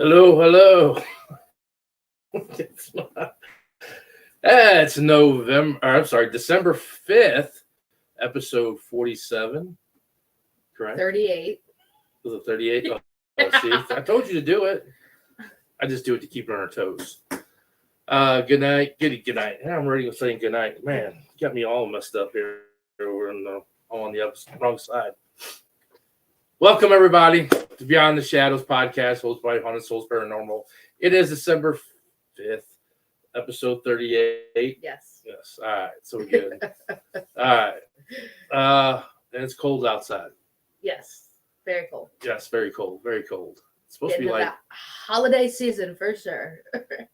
Hello. It's November. I'm sorry, December 5th, episode 47. Correct. 38. Was it 38? Oh, see, I told you to do it. I just do it to keep it on our toes. Good night. Good night. I'm ready to say good night. Man, you got me all messed up here. We're on the wrong side. Welcome, everybody, to Beyond the Shadowz podcast, hosted by Haunted Souls Paranormal. It is December 5th, episode 38. Yes. All right. So we're good. All right. And it's cold outside. Yes. Very cold. Yes, very cold. Very cold. It's supposed to be like holiday season for sure.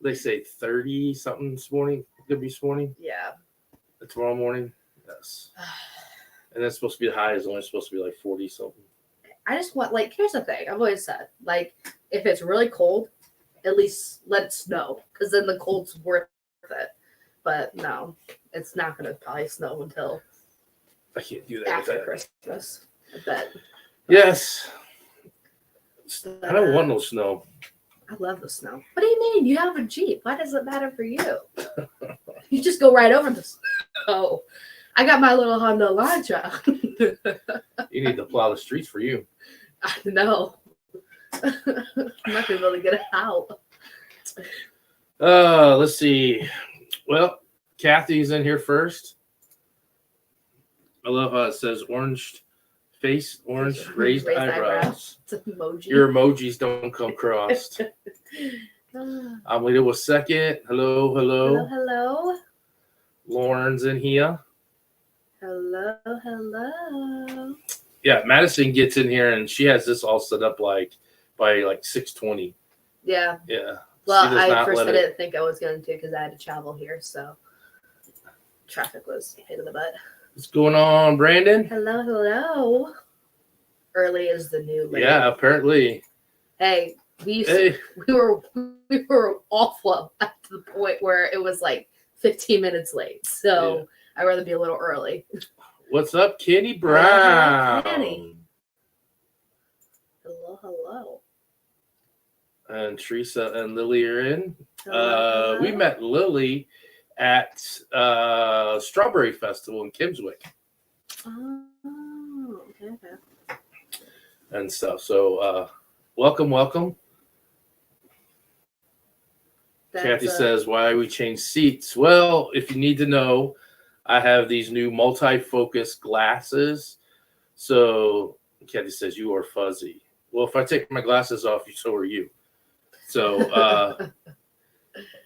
They say 30 something this morning. Could be this morning. Yeah. Tomorrow morning. Yes. And that's supposed to be the high is only supposed to be like 40 something. I just want, here's the thing. I've always said, if it's really cold, at least let it snow, because then the cold's worth it. But no, it's not going to probably snow until I can't do that after Christmas. I bet. Yes. I don't want no snow. I love the snow. What do you mean? You have a Jeep. Why does it matter for you? You just go right over the snow. I got my little Honda Elantra. You need to plow the streets for you. I know. I'm not going to be able to get it out. Let's see. Well, Kathy's in here first. I love how it says orange face, orange raised eyebrows. It's an emoji. Your emojis don't come crossed. Lita was second. Hello. Lauren's in here. Hello. Yeah, Madison gets in here and she has this all set up by 6:20. Yeah. Yeah. Well, I didn't think I was going to because I had to travel here, so traffic was a pain in the butt. What's going on, Brandon? Hello. Early is the new late. Yeah, apparently. Hey, we were awful at the point where it was 15 minutes late. So yeah. I'd rather be a little early. What's up, Kenny Brown? Kenny. Hello. And Teresa and Lily are in. Hello. We met Lily at Strawberry Festival in Kimswick. Oh, okay. And stuff. So, welcome. Kathy says, why we changed seats? Well, if you need to know, I have these new multi-focus glasses. So Kathy says, you are fuzzy. Well, if I take my glasses off, so are you. So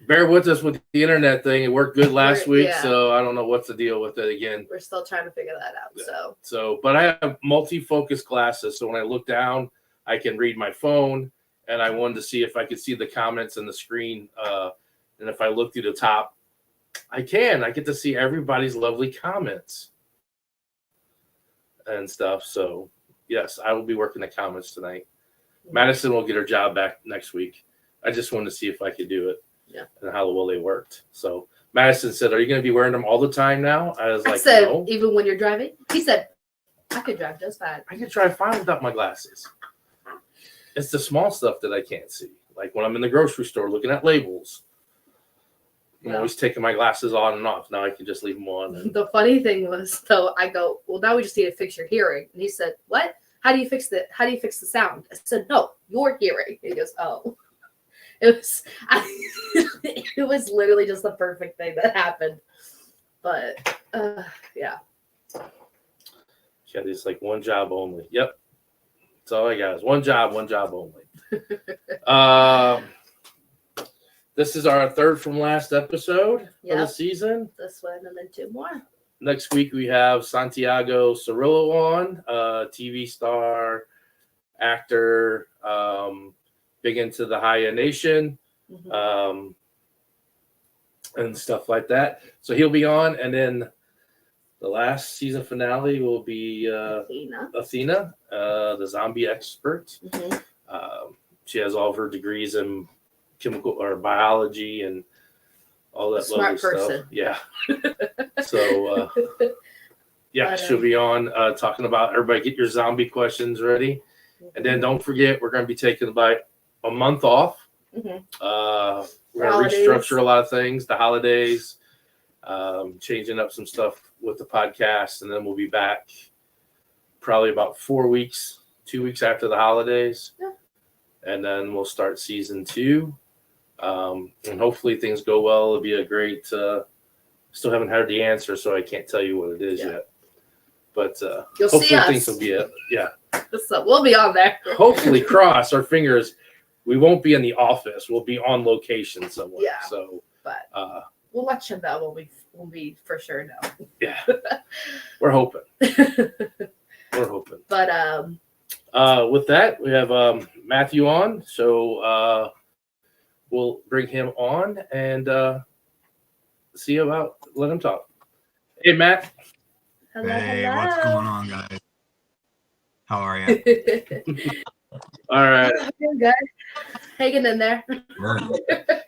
bear with us with the internet thing. It worked good last week, yeah. So I don't know what's the deal with it again. We're still trying to figure that out. Yeah. So, but I have multi-focus glasses. So when I look down, I can read my phone. And I wanted to see if I could see the comments in the screen. And if I look through the top, I get to see everybody's lovely comments and stuff. So, yes, I will be working the comments tonight. Mm-hmm. Madison will get her job back next week. I just wanted to see if I could do it. Yeah. And how well they worked. So, Madison said, are you going to be wearing them all the time now? I said, no. Even when you're driving? He said, I could drive just fine. I could drive fine without my glasses. It's the small stuff that I can't see. Like when I'm in the grocery store looking at labels. I'm always taking my glasses on and off. Now I can just leave them on. The funny thing was, though, I go, well, now we just need to fix your hearing. And he said, what? How do you fix the sound? I said, no, your hearing. And he goes, oh. It was literally just the perfect thing that happened. But, yeah. Yeah, it's like one job only. Yep. That's all I got is one job only. This is our third from last episode of the season. This one and then two more. Next week we have Santiago Cirillo on, TV star, actor, big into the Haya Nation, and stuff like that. So he'll be on, and then the last season finale will be Athena, the zombie expert. Mm-hmm. She has all of her degrees in chemical or biology and all that lovely stuff. Yeah. So, she'll be on talking about everybody get your zombie questions ready. Mm-hmm. And then don't forget, we're going to be taken by a month off. Mhm. We're going to restructure a lot of things, the holidays, changing up some stuff with the podcast, and then we'll be back probably about 4 weeks, 2 weeks after the holidays. Yeah. And then we'll start season 2. And hopefully things go well. It'll be a great, still haven't heard the answer, so I can't tell you what it is yet. But you'll hopefully see us. things will be it. Yeah. So we'll be on there. Hopefully, cross our fingers. We won't be in the office. We'll be on location somewhere. Yeah. So, but we'll let you know when we for sure know. Yeah. We're hoping. We're hoping. But with that, we have Matthew on. So we'll bring him on and see about let him talk. Hey, Matt. hello, Hey, hello. what's going on, guys? How are you? All right. Doing good. Hanging in there. Good.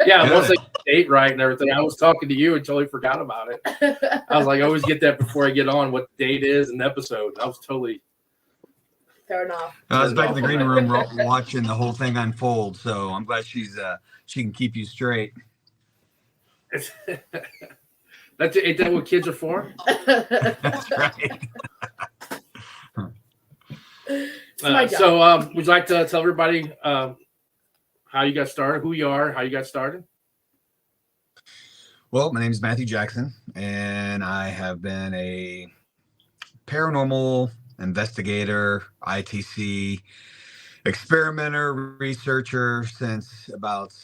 Yeah, Good. once I get the date right and everything, I was talking to you and totally forgot about it. I was like, I always get that before I get on what the date is and the episode. I was totally. Fair enough. I was back in the green room watching the whole thing unfold, so I'm glad she can keep you straight. Ain't that what kids are for? That's right. It's my job. So would you like to tell everybody how you got started, who you are, how you got started? Well, my name is Matthew Jackson, and I have been a paranormal investigator, ITC, experimenter, researcher since about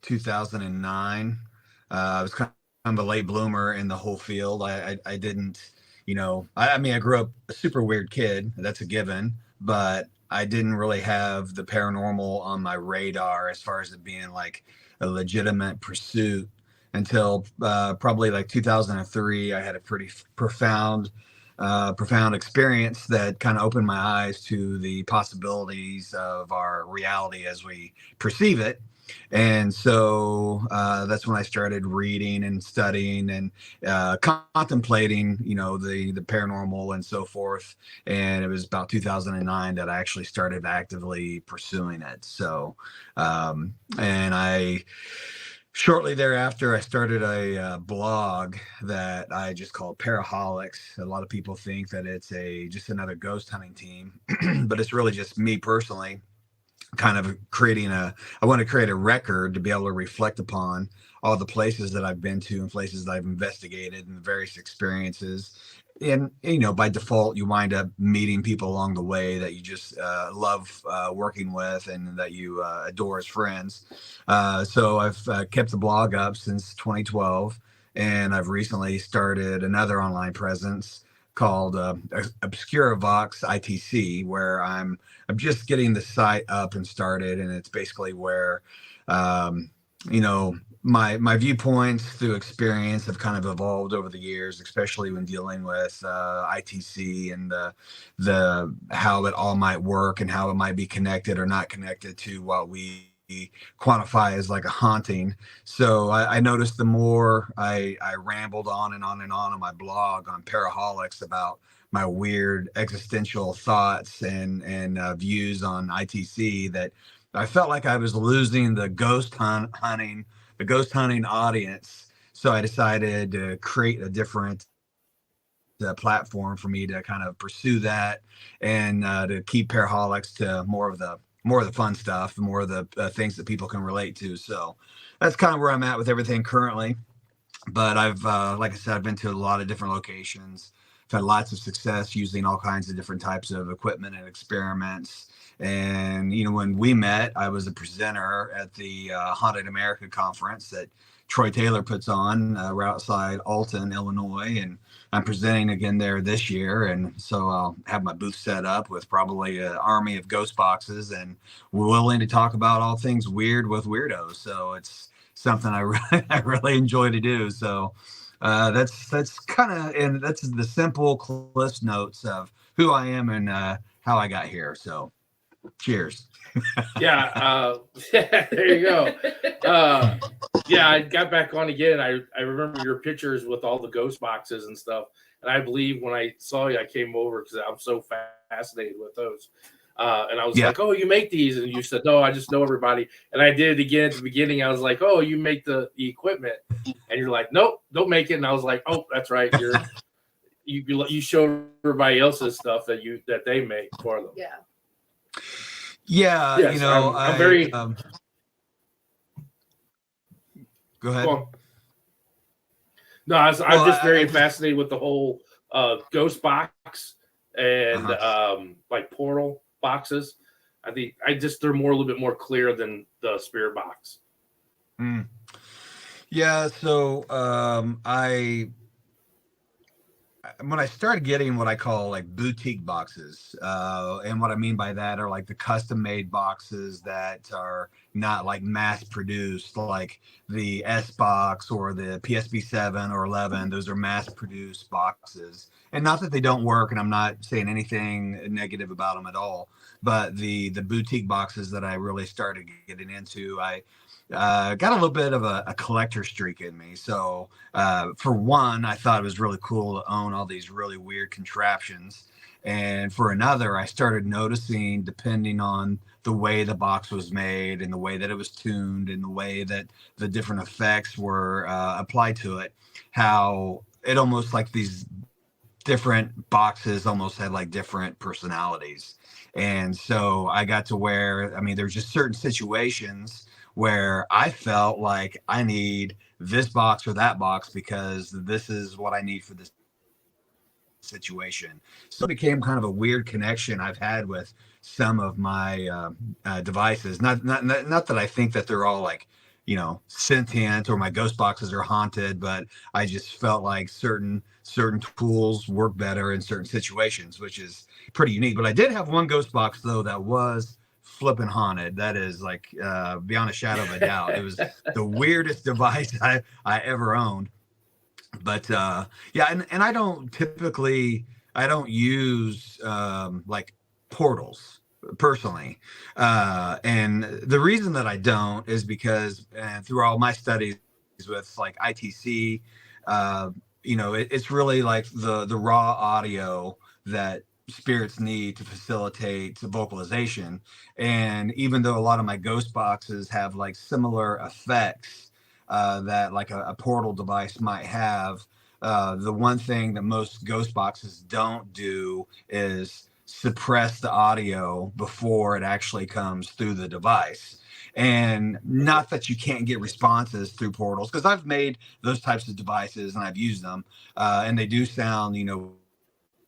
2009. I was kind of a late bloomer in the whole field. I didn't, I mean, I grew up a super weird kid. That's a given, but I didn't really have the paranormal on my radar as far as it being like a legitimate pursuit until probably like 2003. I had a pretty profound experience that kind of opened my eyes to the possibilities of our reality as we perceive it. And so that's when I started reading and studying and contemplating, the paranormal and so forth. And it was about 2009 that I actually started actively pursuing it. So, shortly thereafter, I started a blog that I just called Paraholics. A lot of people think that it's just another ghost hunting team, but it's really just me personally kind of I want to create a record to be able to reflect upon all the places that I've been to and places that I've investigated and the various experiences. And, by default, you wind up meeting people along the way that you just love working with and that you adore as friends. So I've kept the blog up since 2012, and I've recently started another online presence called Obscuravox ITC, where I'm just getting the site up and started, and it's basically where my viewpoints through experience have kind of evolved over the years, especially when dealing with ITC and the how it all might work and how it might be connected or not connected to what we quantify as like a haunting. So I noticed the more I rambled on and on and on my blog on Paraholics about my weird existential thoughts and views on ITC, that I felt like I was losing the ghost hunting audience. So I decided to create a different platform for me to kind of pursue that and to keep Paraholics to more of the fun stuff, more of the things that people can relate to. So that's kind of where I'm at with everything currently. But I've, like I said, I've been to a lot of different locations. I've had lots of success using all kinds of different types of equipment and experiments. And, when we met, I was a presenter at the Haunted America conference that Troy Taylor puts on right outside Alton, Illinois. And I'm presenting again there this year. And so I'll have my booth set up with probably an army of ghost boxes, and we're willing to talk about all things weird with weirdos. So it's something I really enjoy to do. So that's kind of, and that's the simple Cliff Notes of who I am and how I got here. So cheers. Yeah, there you go. Yeah, I got back on again. I remember your pictures with all the ghost boxes and stuff. And I believe when I saw you, I came over because I'm so fascinated with those. And I was like, "Oh, you make these?" And you said, "No, I just know everybody." And I did it again at the beginning. I was like, "Oh, you make the equipment?" And you're like, "Nope, don't make it." And I was like, "Oh, that's right. You show everybody else's stuff that they make for them." Yeah. Yeah, Yes, I'm very. go ahead. Well, no, I'm just very fascinated with the whole ghost box and like portal boxes. I think they're a little bit more clear than the spirit box. Yeah, so when I started getting what I call like boutique boxes, and what I mean by that are like the custom made boxes that are not like mass produced, like the S box or the PSP 7 or 11. Those are mass produced boxes, and not that they don't work, and I'm not saying anything negative about them at all. But the boutique boxes that I really started getting into, I got a little bit of a collector streak in me. So for one, I thought it was really cool to own all these really weird contraptions. And for another, I started noticing, depending on the way the box was made and the way that it was tuned and the way that the different effects were applied to it, how it almost like these different boxes almost had like different personalities. And so I got to where, I mean, there's just certain situations where I felt like I need this box or that box because this is what I need for this situation. So it became kind of a weird connection I've had with some of my devices. Not that I think that they're all like, you know, sentient or my ghost boxes are haunted, but I just felt like certain tools work better in certain situations, which is pretty unique. But I did have one ghost box though that was flipping haunted. That is like beyond a shadow of a doubt. It was the weirdest device I ever owned. But yeah, and I don't use like portals personally, and the reason that I don't is because through all my studies with like ITC, you know, it's really like the raw audio that spirits need to facilitate vocalization. And even though a lot of my ghost boxes have like similar effects that like a portal device might have, the one thing that most ghost boxes don't do is suppress the audio before it actually comes through the device. And not that you can't get responses through portals, because I've made those types of devices and I've used them, and they do sound, you know,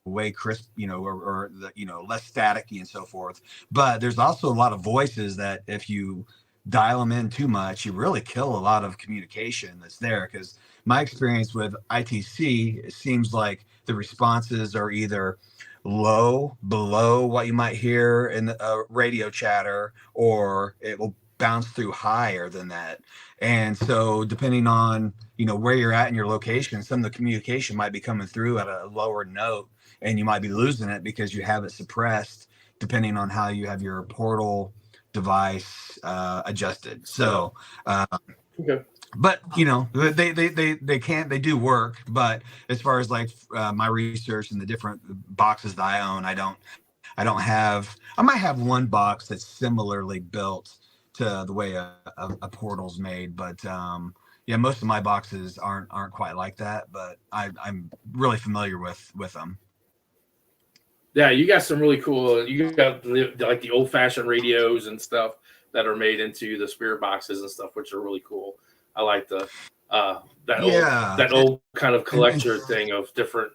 way crisp, you know, or the, you know, less staticky and so forth. But there's also a lot of voices that if you dial them in too much, you really kill a lot of communication that's there. Because my experience with ITC, it seems like the responses are either low, below what you might hear in a radio chatter, or it will bounce through higher than that. And so depending on, you know, where you're at in your location, some of the communication might be coming through at a lower note, and you might be losing it because you have it suppressed, depending on how you have your portal device adjusted. So okay. But you know, they do work. But as far as like my research and the different boxes that I own, I don't have. I might have one box that's similarly built to the way a portal's made, but yeah, most of my boxes aren't quite like that. But I'm really familiar with them. Yeah, you got some really cool. You got like the old-fashioned radios and stuff that are made into the spirit boxes and stuff, which are really cool. I like the that old kind of collector thing of different.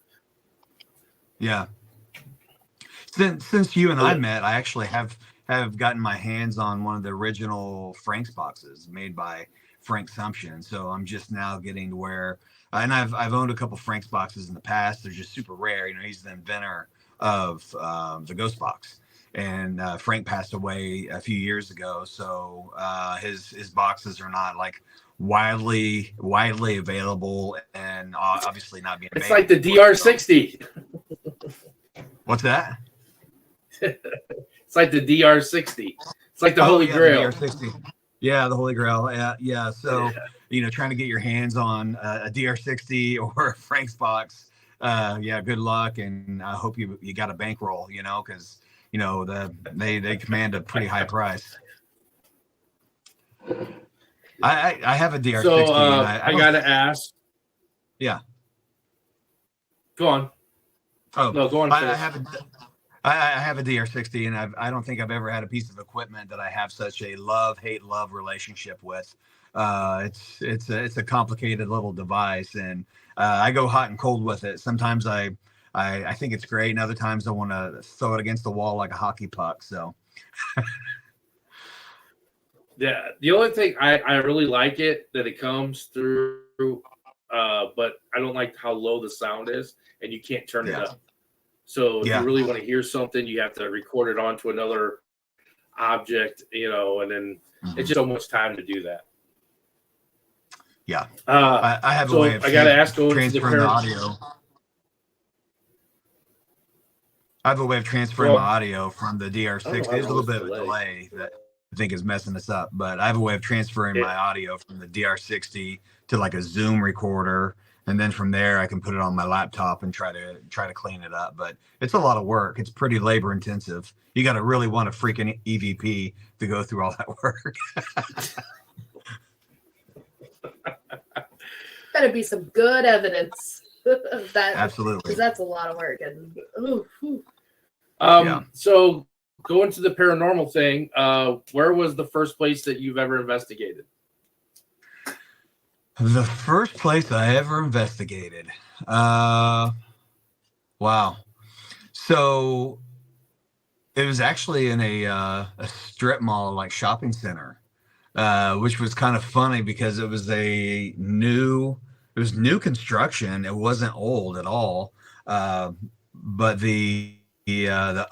Yeah. Since you and I met, I actually have gotten my hands on one of the original Frank's boxes made by Frank Sumption. So I'm just now getting to where, and I've owned a couple Frank's boxes in the past. They're just super rare. You know, he's the inventor of the Ghost Box, and Frank passed away a few years ago. So his boxes are not like widely available, and obviously not being. It's like the DR60. What's that? It's like the DR60. It's like the Holy Grail. The DR60. Yeah, the Holy Grail. Yeah. So you know, trying to get your hands on a DR60 or a Frank's box. Yeah, good luck, and I hope you got a bankroll. You know, because they command a pretty high price. I have a DR60. So and I gotta ask. Yeah. Go on. Oh No, go on. I have a DR60, and I don't think I've ever had a piece of equipment that I have such a love relationship with. It's a complicated little device, and I go hot and cold with it. Sometimes I think it's great, and other times I want to throw it against the wall like a hockey puck. So. Yeah, the only thing I really like it that it comes through, but I don't like how low the sound is, and you can't turn it up. So if you really want to hear something, you have to record it onto another object, and then it's just so much time to do that. Yeah, I have a way of transferring the audio. I have a way of transferring my audio from the DR60. There's a little bit of a delay that I think is messing us up, but I have a way of transferring my audio from the DR60 to like a Zoom recorder, and then from there I can put it on my laptop and try to clean it up. But it's a lot of work. It's pretty labor intensive. You got to really want a freaking EVP to go through all that work. Better be some good evidence of that. Absolutely, because that's a lot of work. And so going to the paranormal thing, where was the first place that you've ever investigated? The first place I ever investigated. Wow. So it was actually in a strip mall, like shopping center, which was kind of funny because it was new construction. It wasn't old at all. But the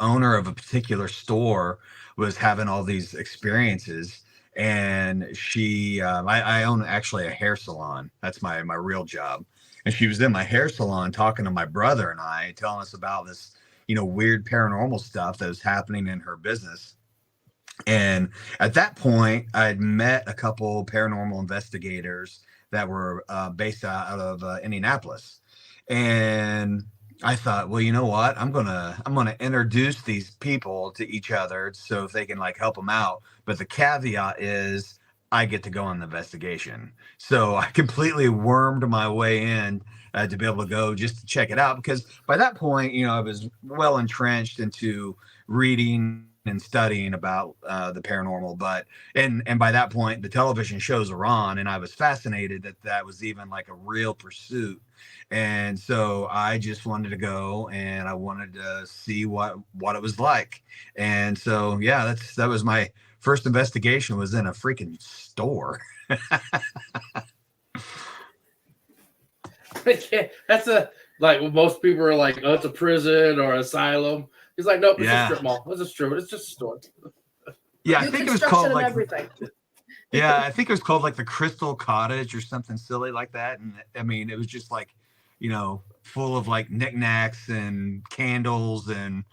owner of a particular store was having all these experiences, and she I own actually a hair salon. That's my real job. And she was in my hair salon talking to my brother and I, telling us about this weird paranormal stuff that was happening in her business. And at that point I'd met a couple paranormal investigators that were based out of Indianapolis, and I thought, well, you know what? I'm gonna introduce these people to each other so if they can like help them out. But the caveat is I get to go on the investigation. So I completely wormed my way in to be able to go just to check it out, because by that point, I was well entrenched into reading and studying about the paranormal, but and by that point the television shows are on, and I was fascinated that was even like a real pursuit. And so I just wanted to go, and I wanted to see what it was like. And so that was my first investigation, was in a freaking store. That's most people are like, oh, it's a prison or asylum. He's like, nope, it's a strip mall. It's just a store. Yeah, I think it was called like everything. Yeah, I think it was called like the Crystal Cottage or something silly like that. And I mean, it was just like, full of like knickknacks and candles, and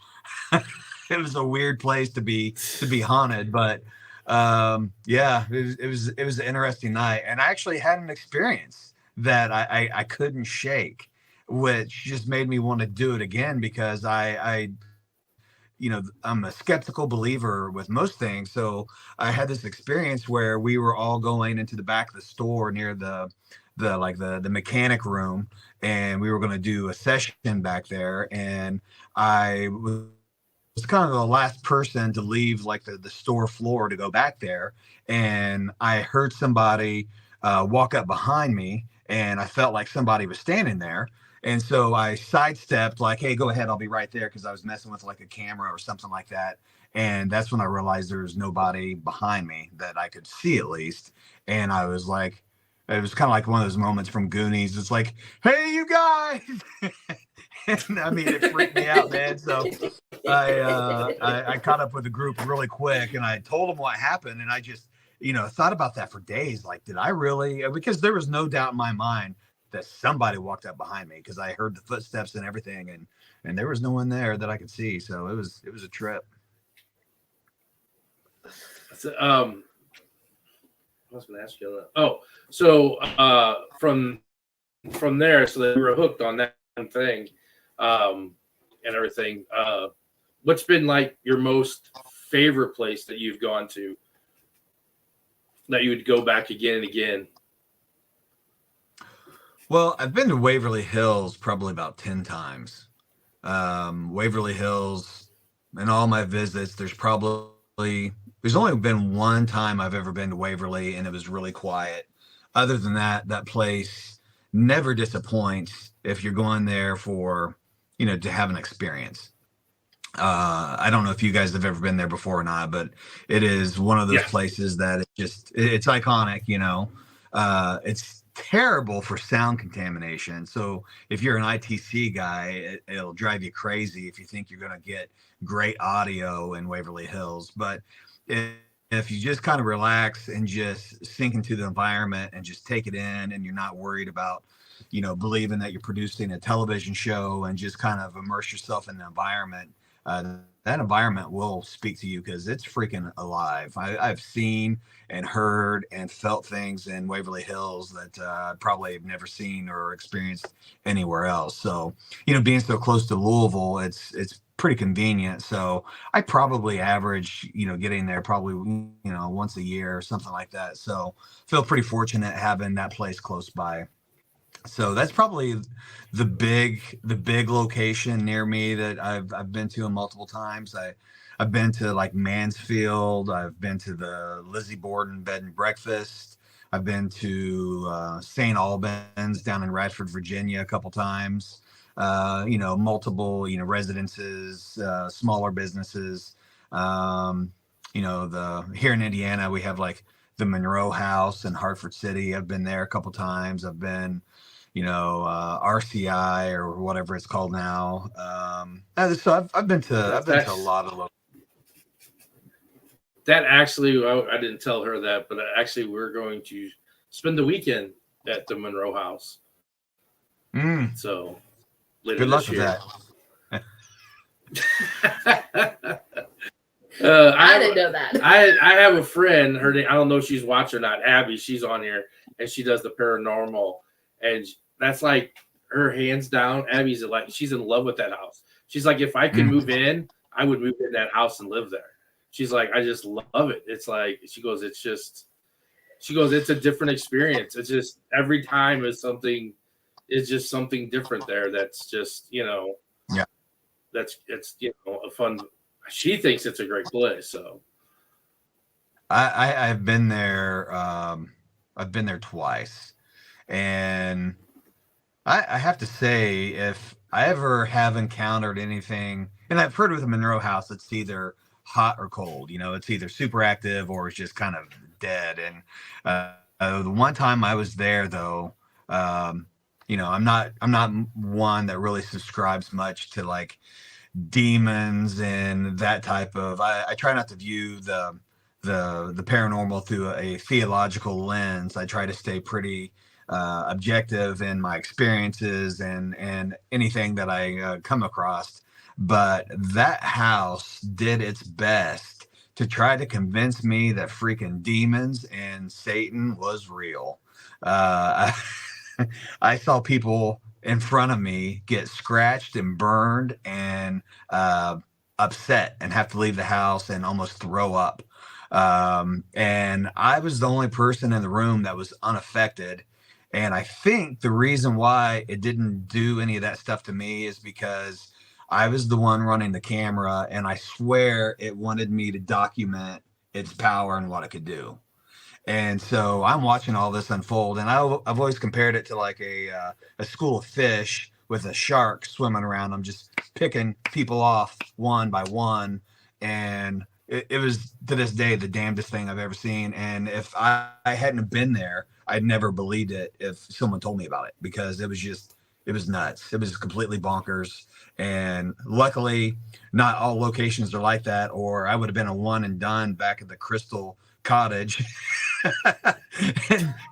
it was a weird place to be haunted. But it was an interesting night, and I actually had an experience that I couldn't shake, which just made me want to do it again, because I'm a skeptical believer with most things. So I had this experience where we were all going into the back of the store near the mechanic room, and we were going to do a session back there. And I was kind of the last person to leave like the store floor to go back there. And I heard somebody walk up behind me, and I felt like somebody was standing there. And so I sidestepped, like, hey, go ahead, I'll be right there, because I was messing with like a camera or something like that. And that's when I realized there was nobody behind me that I could see, at least. And I was like, it was kind of like one of those moments from Goonies. It's like, hey, you guys. And I mean, it freaked me out, man. So I caught up with the group really quick, and I told them what happened. And I just, thought about that for days. Like, did I really? Because there was no doubt in my mind that somebody walked up behind me, because I heard the footsteps and everything, and there was no one there that I could see. So it was a trip. So, I was going to ask you that. Oh, so from there, so they were hooked on that thing, and everything. what's been like your most favorite place that you've gone to that you would go back again and again? Well, I've been to Waverly Hills probably about 10 times. Waverly Hills, in all my visits, there's only been one time I've ever been to Waverly, and it was really quiet. Other than that, that place never disappoints if you're going there for, to have an experience. I don't know if you guys have ever been there before or not, but it is one of those places that it's iconic, it's terrible for sound contamination. So if you're an ITC guy, it'll drive you crazy if you think you're going to get great audio in Waverly Hills. But if you just kind of relax and just sink into the environment and just take it in, and you're not worried about, believing that you're producing a television show, and just kind of immerse yourself in the environment, that environment will speak to you because it's freaking alive. I've seen and heard and felt things in Waverly Hills that I probably have never seen or experienced anywhere else. So, being so close to Louisville, it's pretty convenient. So I probably average, getting there probably, once a year or something like that. So feel pretty fortunate having that place close by. So that's probably the big location near me that I've been to multiple times. I've been to like Mansfield. I've been to the Lizzie Borden Bed and Breakfast. I've been to St. Albans down in Radford, Virginia, a couple times. Multiple residences, smaller businesses. Here in Indiana we have like the Monroe House in Hartford City. I've been there a couple times. I've been RCI or whatever it's called now. So I've been to a lot of. That actually, I didn't tell her that, but actually we're going to spend the weekend at the Monroe House. So good luck with that. I didn't know that. I have a friend. Her name, I don't know if she's watching or not. Abby, she's on here, and she does the paranormal, and that's like her hands down. Abby's like, she's in love with that house. She's like, if I could move in, I would move in that house and live there. She's like, I just love it. It's like, she goes, it's a different experience. It's just every time it's just something different there. That's just, it's a fun. She thinks it's a great place. So I've been there. I've been there twice, and I have to say, if I ever have encountered anything, and I've heard with the Monroe House, it's either hot or cold. It's either super active or it's just kind of dead. And the one time I was there, though, I'm not one that really subscribes much to like demons and that type of. I try not to view the paranormal through a theological lens. I try to stay pretty objective in my experiences and anything that I come across. But that house did its best to try to convince me that freaking demons and Satan was real. I saw people in front of me get scratched and burned and upset and have to leave the house and almost throw up. And I was the only person in the room that was unaffected. And I think the reason why it didn't do any of that stuff to me is because I was the one running the camera, and I swear it wanted me to document its power and what it could do. And so I'm watching all this unfold, and I've always compared it to like a school of fish with a shark swimming around. I'm just picking people off one by one, and it was to this day the damnedest thing I've ever seen. And if I hadn't have been there, I'd never believed it if someone told me about it, because it was nuts. It was completely bonkers. And luckily, not all locations are like that, or I would have been a one and done back at the Crystal Cottage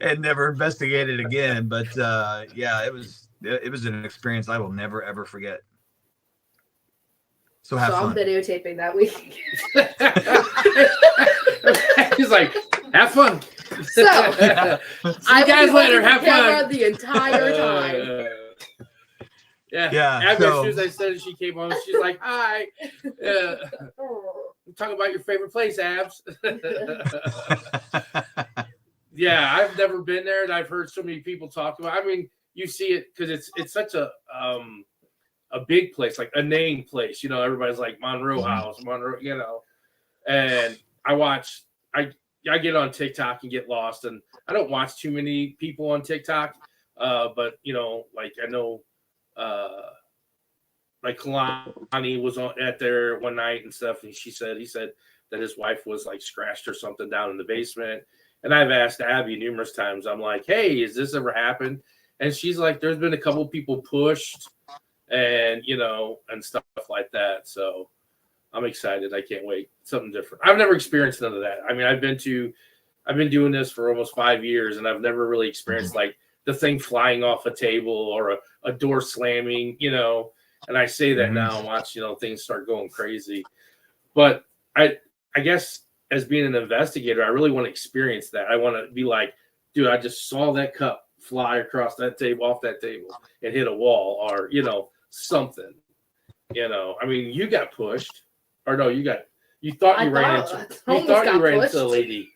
and never investigated again. But it was an experience I will never ever forget. So have fun. I'm videotaping that week. He's like, have fun. So see you guys later. Have fun. The entire time. Yeah. After as soon as I said it, she came on. She's like, "Hi, talk about your favorite place, Abs." Yeah, I've never been there, and I've heard so many people talk about. I mean, you see it because it's such a big place, like a named place. You know, everybody's like Monroe House, Monroe. You know, and I get on TikTok and get lost, and I don't watch too many people on TikTok. But you know, like I know, like Kalani was at there one night and stuff, and he said that his wife was like scratched or something down in the basement. And I've asked Abby numerous times. I'm like, "Hey, has this ever happened?" And she's like, "There's been a couple people pushed, and you know, and stuff like that." So I'm excited. I can't wait. Something different. I've never experienced none of that. I mean, I've been doing this for almost 5 years, and I've never really experienced like the thing flying off a table or a door slamming, you know. And I say that now and watch, you know, things start going crazy. But I guess as being an investigator, I really want to experience that. I want to be like, dude, I just saw that cup fly across that table, off that table, and hit a wall, or you know, something. You know, I mean, you got pushed, or no, you thought you ran into a lady.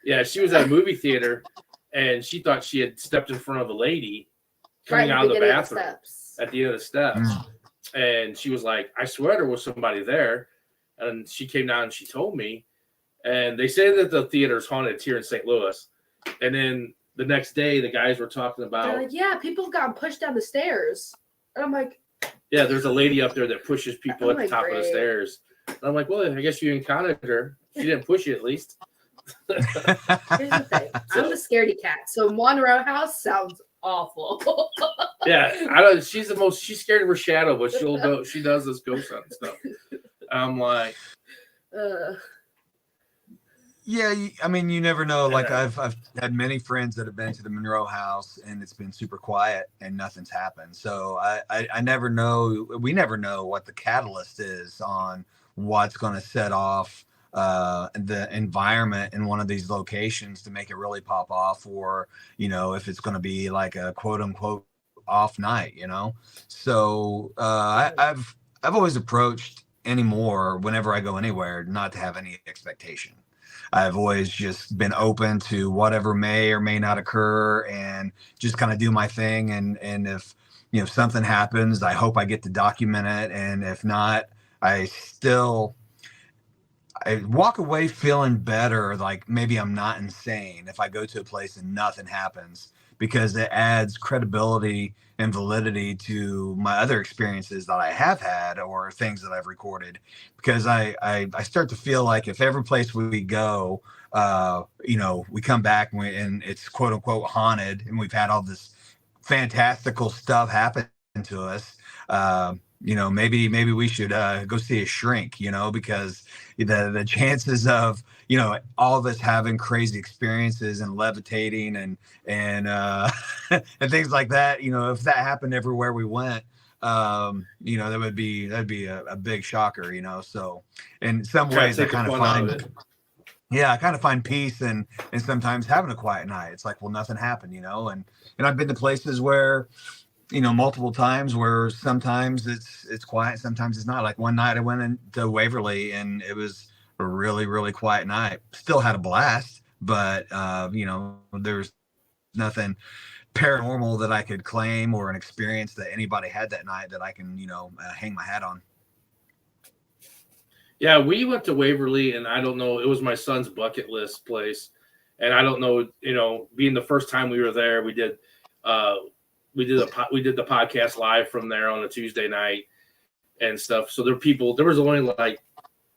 Yeah, she was at a movie theater, and she thought she had stepped in front of a lady coming out of the bathroom at the end of the steps, and she was like, "I swear there was somebody there," and she came down and she told me. And they say that the theater's haunted here in St. Louis. And then the next day, the guys were talking about. Like, yeah, people have gotten pushed down the stairs. And I'm like, yeah, there's a lady up there that pushes people at the top of the stairs. And I'm like, well, I guess you encountered her. She didn't push you at least. Here's the thing. I'm the scaredy cat. So Monroe House sounds awful. Yeah, I don't. She's scared of her shadow, but she does this ghost hunt stuff. I'm like. Yeah, I mean, you never know. Like I've had many friends that have been to the Monroe House, and it's been super quiet, and nothing's happened. So I never know. We never know what the catalyst is on what's going to set off the environment in one of these locations to make it really pop off, or you know, if it's going to be like a quote unquote off night. You know, so I've always approached anymore whenever I go anywhere not to have any expectation. I've always just been open to whatever may or may not occur and just kind of do my thing. And if, you know, something happens, I hope I get to document it. And if not, I walk away feeling better. Like maybe I'm not insane if I go to a place and nothing happens, because it adds credibility and validity to my other experiences that I have had or things that I've recorded. Because I start to feel like if every place we go, you know, we come back and it's quote unquote haunted, and we've had all this fantastical stuff happen to us, you know, maybe we should go see a shrink, you know, because the chances of, you know, all of us having crazy experiences and levitating and and things like that, you know, if that happened everywhere we went, you know, that'd be a big shocker, you know. So in some ways I kind of find peace and sometimes having a quiet night. It's like, well, nothing happened, you know, and I've been to places where, you know, multiple times where sometimes it's quiet, sometimes it's not. Like one night I went into Waverly and it was a really, really quiet night. Still had a blast, but you know, there's nothing paranormal that I could claim or an experience that anybody had that night that I can, you know, hang my hat on. Yeah, we went to Waverly, and I don't know, it was my son's bucket list place. And I don't know, you know, being the first time we were there, we did the podcast live from there on a Tuesday night and stuff. So there was only like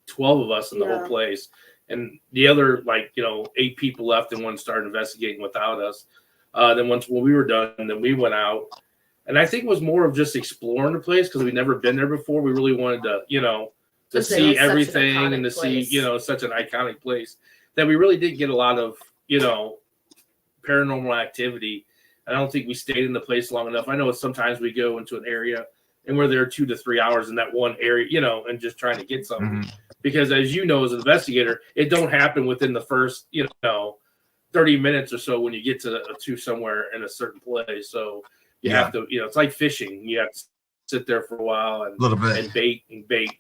12 of us in the whole place. And the other, like, you know, 8 people left and one started investigating without us. Then when we were done, then we went out. And I think it was more of just exploring the place because we'd never been there before. We really wanted to, you know, to see everything and to see, you know, such an iconic place that we really did get a lot of, you know, paranormal activity. I don't think we stayed in the place long enough. I know sometimes we go into an area and we're there 2 to 3 hours in that one area, you know, and just trying to get something. Because as you know, as an investigator, it don't happen within the first, you know, 30 minutes or so when you get to somewhere in a certain place. So you have to, you know, it's like fishing. You have to sit there for a while A little bit. and bait,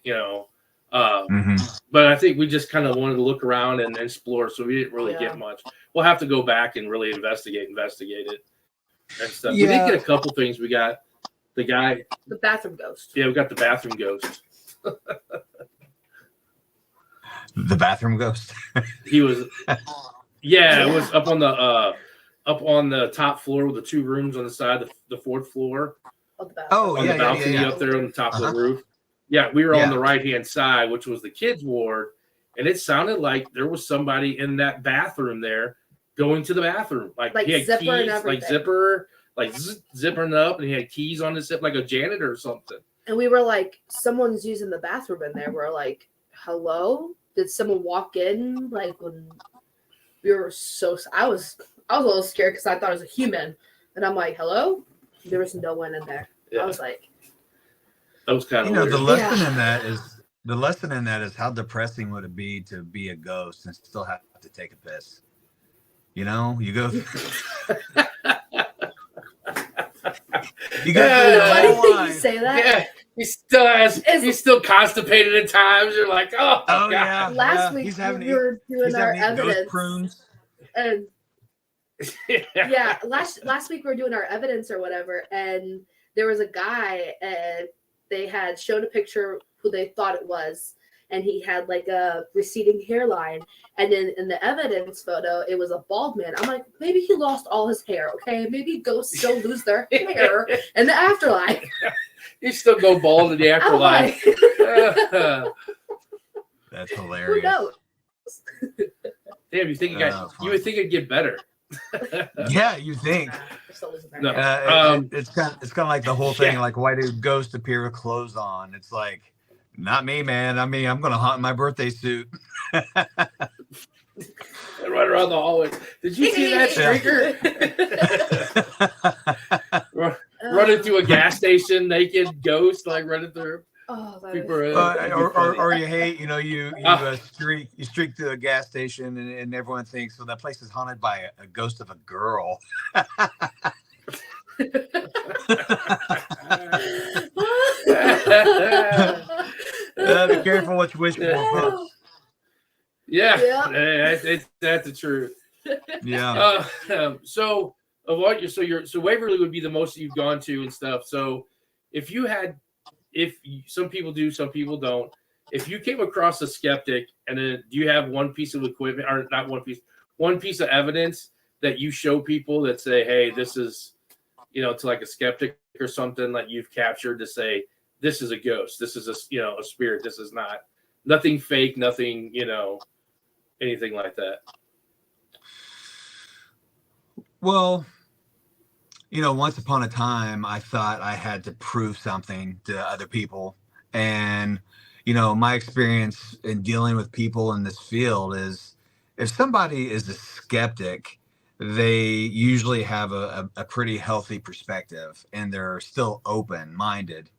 you know. Mhm. But I think we just kind of wanted to look around and explore, so we didn't really Yeah. get much. We'll have to go back and really investigate it and stuff. We Yeah. did get a couple things. We got the guy. The bathroom ghost. Yeah, we got the bathroom ghost. The bathroom ghost. He was, yeah, it was up on the top floor with the 2 rooms on the side, the 4th floor. Oh, the bathroom. Oh, On yeah, the balcony yeah. up there on the top of Uh-huh. the roof. Yeah, we were Yeah. on the right-hand side, which was the kids' ward, and it sounded like there was somebody in that bathroom there going to the bathroom. Like he had zipper and keys, like zippering up, and he had keys on his zip like a janitor or something. And we were like, someone's using the bathroom in there. We're like, hello? Did someone walk in? Like, when we were I was a little scared because I thought it was a human. And I'm like, hello? There was no one in there. Yeah. I was like, That was kind of The weird. lesson in that is how depressing would it be to be a ghost and still have to take a piss? You know, you go. You go Yeah. through your why do you whole think you life. say that? Yeah, he's still constipated at times. You're like, oh Oh, God. yeah. Last week He's having we were doing He's our having to eat ghost evidence. prunes. And Yeah. yeah, last week we were doing our evidence or whatever, and there was a guy, and they had shown a picture who they thought it was, and he had like a receding hairline, and then in the evidence photo it was a bald man. I'm like, maybe he lost all his hair. Okay, maybe ghosts still lose their hair in the afterlife. You still go bald in the I'm afterlife. like, That's who hilarious. knows? Damn, you think you would think it'd get better. Yeah, you think. They're still losing their No. hair. It's kind of like the whole thing. Yeah. Like, why do ghosts appear with clothes on? It's like, not me, man. I mean, I'm gonna haunt my birthday suit. And run around the hallway. Did you see that streaker? Running through a gas station, naked ghost, like running through. Oh, that People is- are, or you hate, you know, you streak through a gas station and everyone thinks, well, that place is haunted by a ghost of a girl. Be careful what you wish for, folks. yeah. That's the truth. Yeah. So of what so Waverly would be the most you've gone to and stuff. So if some people do, some people don't. If you came across a skeptic, and then do you have one piece of equipment, or not one piece of evidence that you show people that say, hey, this is, to like a skeptic or something that you've captured to say, this is a ghost, this is a spirit, this is nothing fake, nothing, anything like that. Well, once upon a time, I thought I had to prove something to other people. And, my experience in dealing with people in this field is if somebody is a skeptic, they usually have a pretty healthy perspective and they're still open-minded,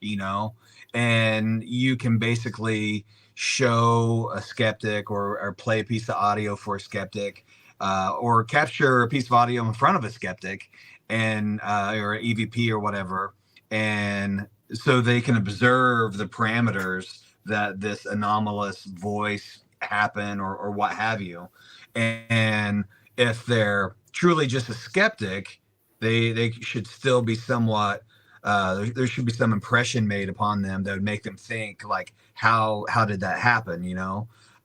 and you can basically show a skeptic or play a piece of audio for a skeptic, or capture a piece of audio in front of a skeptic and or an EVP or whatever, and so they can observe the parameters that this anomalous voice happen or what have you. And if they're truly just a skeptic, they should still be somewhat there should be some impression made upon them that would make them think like, how did that happen,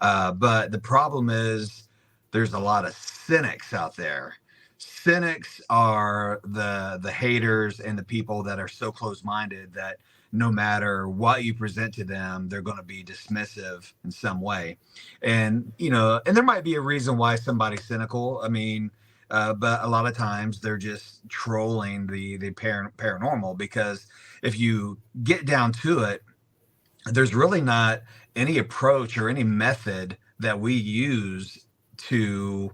but the problem is there's a lot of cynics out there. Cynics are the haters and the people that are so close-minded that no matter what you present to them, they're going to be dismissive in some way. And, and there might be a reason why somebody's cynical. I mean, but a lot of times they're just trolling the paranormal, because if you get down to it, there's really not any approach or any method that we use to,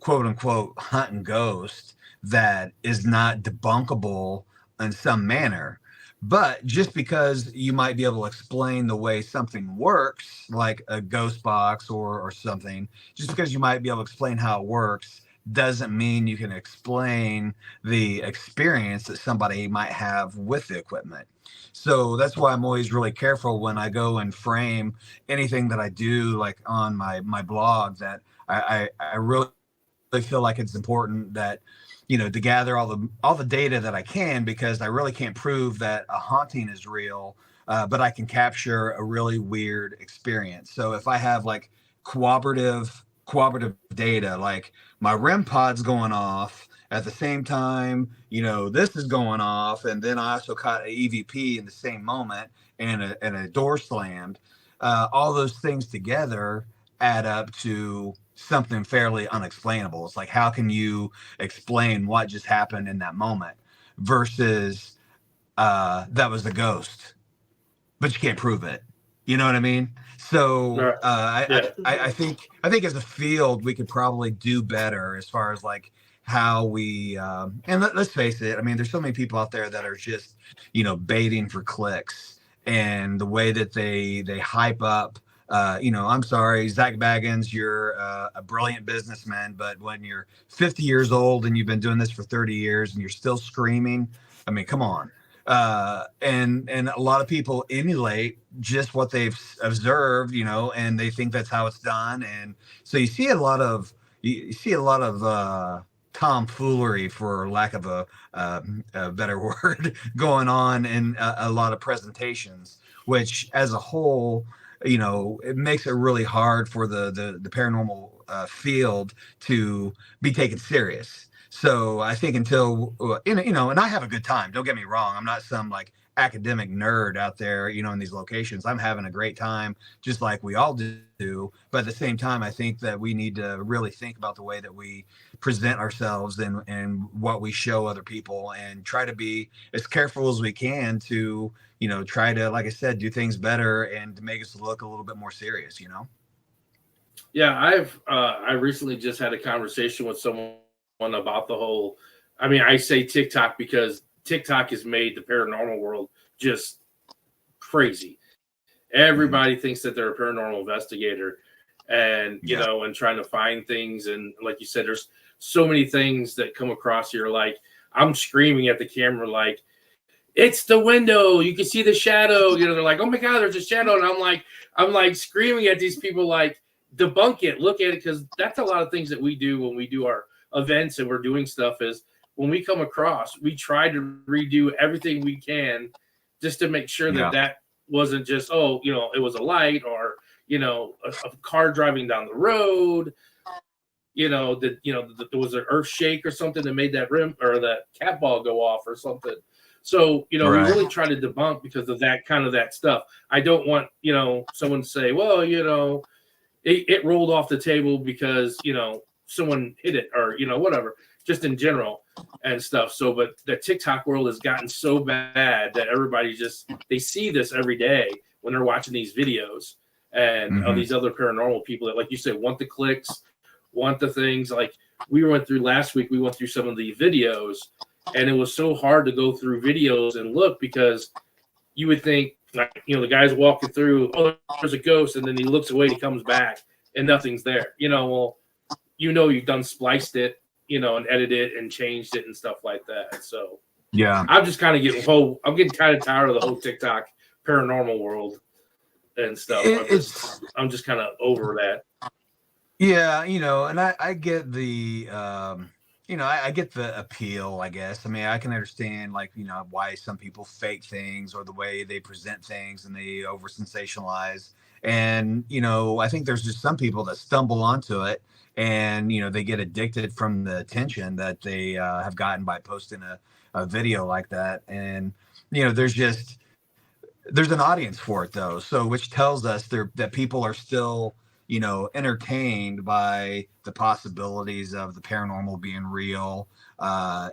quote unquote, hunt and ghost that is not debunkable in some manner. But just because you might be able to explain the way something works, like a ghost box or something, just because you might be able to explain how it works doesn't mean you can explain the experience that somebody might have with the equipment. So that's why I'm always really careful when I go and frame anything that I do, like on my blog, that I really feel like it's important that, to gather all the data that I can, because I really can't prove that a haunting is real, but I can capture a really weird experience. So if I have like cooperative data, like my REM pod's going off at the same time, this is going off, and then I also caught a EVP in the same moment, and a door slammed. All those things together add up to something fairly unexplainable. It's like, how can you explain what just happened in that moment versus that was a ghost, but you can't prove it. You know what I mean? So I think as a field we could probably do better as far as like how we and let's face it. I mean, there's so many people out there that are just baiting for clicks, and the way that they hype up. I'm sorry, Zach Baggins, you're a brilliant businessman, but when you're 50 years old and you've been doing this for 30 years and you're still screaming, I mean, come on. And a lot of people emulate just what they've observed, and they think that's how it's done. And so you see a lot of tomfoolery, for lack of a better word, going on in a lot of presentations, which as a whole, it makes it really hard for the paranormal field to be taken serious. So I think until, and I have a good time. Don't get me wrong. I'm not some like academic nerd out there, in these locations. I'm having a great time, just like we all do. But at the same time, I think that we need to really think about the way that we present ourselves and what we show other people, and try to be as careful as we can to, try to, like I said, do things better and to make us look a little bit more serious, Yeah, I recently just had a conversation with someone about the whole, I say TikTok because TikTok has made the paranormal world just crazy. Everybody thinks that they're a paranormal investigator, and and trying to find things. And like you said, there's so many things that come across here. Like, I'm screaming at the camera, like, it's the window, you can see the shadow. They're like, oh my God, there's a shadow. And I'm like screaming at these people, like, debunk it, look at it. Because that's a lot of things that we do when we do our events and we're doing stuff, is when we come across, we try to redo everything we can just to make sure that that wasn't just, it was a light, or, a car driving down the road, that, there was an earth shake or something that made that rim or that cat ball go off or something. So, we really try to debunk because of that stuff. I don't want, someone to say, well, it rolled off the table because, someone hit it, or, whatever, just in general and stuff. So, but the TikTok world has gotten so bad that everybody they see this every day when they're watching these videos, and these other paranormal people that, like you said, want the clicks, want the things. Like last week, we went through some of the videos, and it was so hard to go through videos and look, because you would think, like, the guy's walking through, oh, there's a ghost, and then he looks away, he comes back, and nothing's there. Well, you've done spliced it, and edited it and changed it and stuff like that. So yeah, I'm just kind of getting kind of tired of the whole TikTok paranormal world and stuff. I'm just kind of over that. Yeah, and I get the I get the appeal, I guess. I can understand, like, why some people fake things, or the way they present things, and they over sensationalize. And, I think there's just some people that stumble onto it, and, they get addicted from the attention that they have gotten by posting a video like that. And, there's an audience for it, though. So, which tells us that people are still, entertained by the possibilities of the paranormal being real.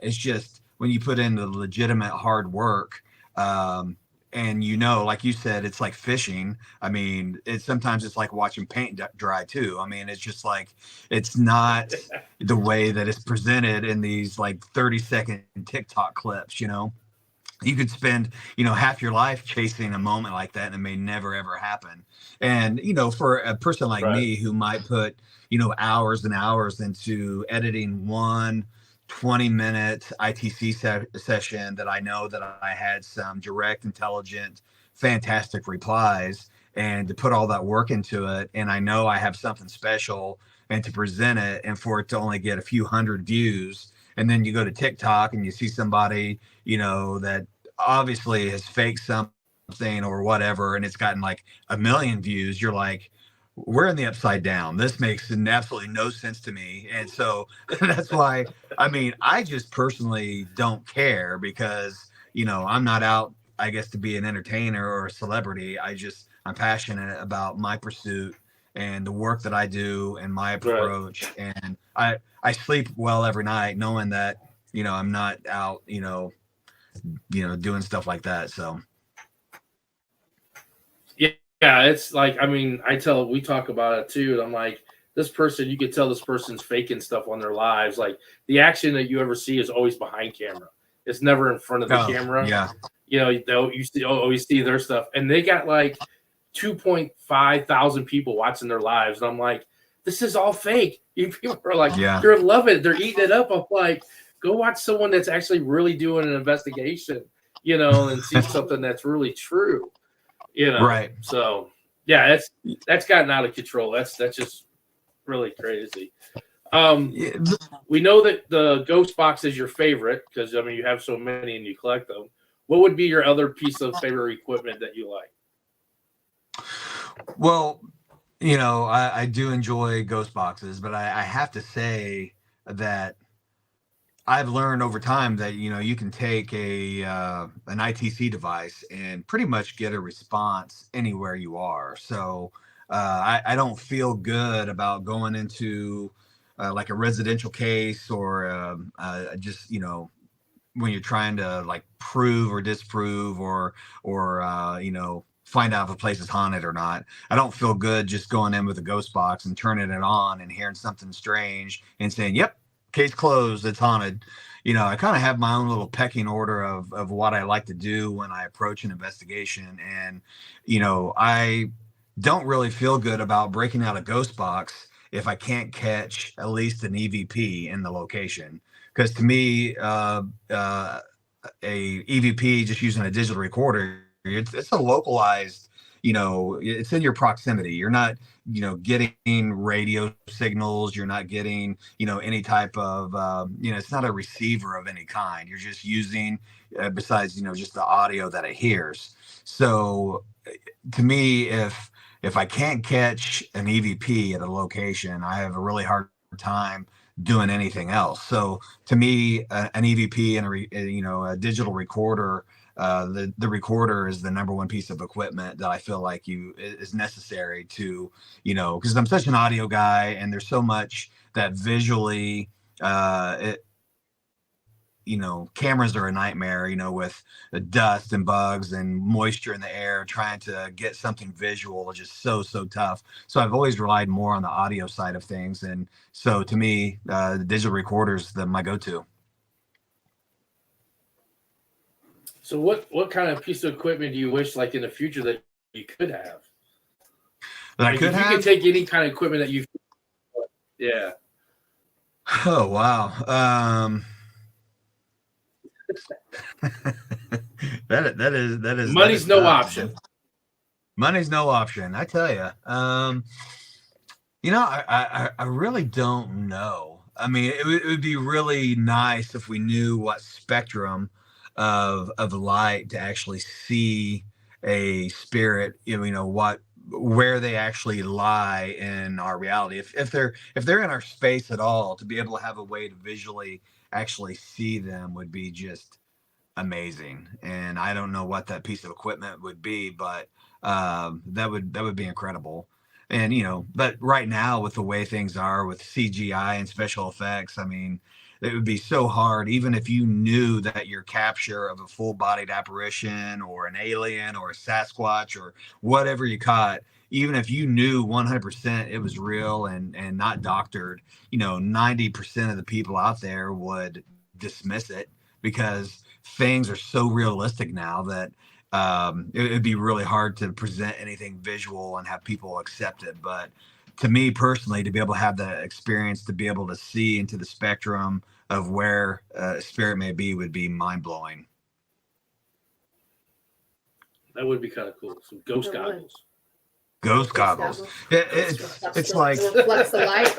It's just when you put in the legitimate hard work, and like you said, it's like fishing. Sometimes it's like watching paint dry too. It's just like, it's not the way that it's presented in these like 30-second TikTok clips, you could spend, half your life chasing a moment like that and it may never ever happen. And for a person like Right. me who might put hours and hours into editing one 20-minute ITC session, that I know that I had some direct, intelligent, fantastic replies, and to put all that work into it, and I know I have something special, and to present it, and for it to only get a few hundred views, and then you go to TikTok and you see somebody that obviously has faked something or whatever, and it's gotten like 1 million views, you're like, we're in the upside down. This makes absolutely no sense to me. And so that's why, I just personally don't care, because, I'm not out, I guess, to be an entertainer or a celebrity. I'm passionate about my pursuit and the work that I do and my Right. approach. And I sleep well every night knowing that, I'm not out, doing stuff like that. So Yeah, it's like, we talk about it too. And I'm like, this person, you could tell this person's faking stuff on their lives. Like, the action that you ever see is always behind camera. It's never in front of the camera. yeah. You always see their stuff, and they got like 2.5 thousand people watching their lives. And I'm like, this is all fake. You people are like, Yeah. they're loving it. They're eating it up. I'm like, go watch someone that's actually really doing an investigation, and see something that's really true. Right. So yeah, that's gotten out of control. That's just really crazy. Yeah. We know that the ghost box is your favorite because you have so many and you collect them. What would be your other piece of favorite equipment that you like? Well, I do enjoy ghost boxes, but I have to say that I've learned over time that you can take an ITC device and pretty much get a response anywhere you are. So I don't feel good about going into like a residential case, or just when you're trying to like prove or disprove, or find out if a place is haunted or not. I don't feel good just going in with a ghost box and turning it on and hearing something strange and saying, "Yep, case closed, it's haunted." I kind of have my own little pecking order of what I like to do when I approach an investigation. And, I don't really feel good about breaking out a ghost box if I can't catch at least an EVP in the location. Because to me, a EVP, just using a digital recorder, it's a localized, it's in your proximity. You're not, getting radio signals. You're not getting, any type of, it's not a receiver of any kind. You're just using, besides, just the audio that it hears. So to me, if I can't catch an EVP at a location, I have a really hard time doing anything else. So to me, an EVP and a digital recorder, the recorder is the number one piece of equipment that I feel like is necessary to, because I'm such an audio guy, and there's so much that visually, cameras are a nightmare, with the dust and bugs and moisture in the air. Trying to get something visual is just so tough. So I've always relied more on the audio side of things. And so to me, the digital recorder's my go-to. So what kind of piece of equipment do you wish, like, in the future, that you could have? That I Like, could if you have? could take any kind of equipment that yeah. Oh, wow. That is Money's no option. Money's no option, I tell you. I really don't know. It would be really nice if we knew what spectrum of light to actually see a spirit. Where they actually lie in our reality. If they're in our space at all, to be able to have a way to visually actually see them would be just amazing. And I don't know what that piece of equipment would be, but that would be incredible. And but right now, with the way things are with CGI and special effects, it would be so hard, even if you knew that your capture of a full-bodied apparition or an alien or a Sasquatch or whatever you caught, even if you knew 100% it was real and not doctored, 90% of the people out there would dismiss it, because things are so realistic now that it'd be really hard to present anything visual and have people accept it. But to me personally, to be able to have that experience, to be able to see into the spectrum of where a spirit may be, would be mind blowing. That would be kind of cool. Some ghost goggles. Ghost goggles. It's like Flex the light.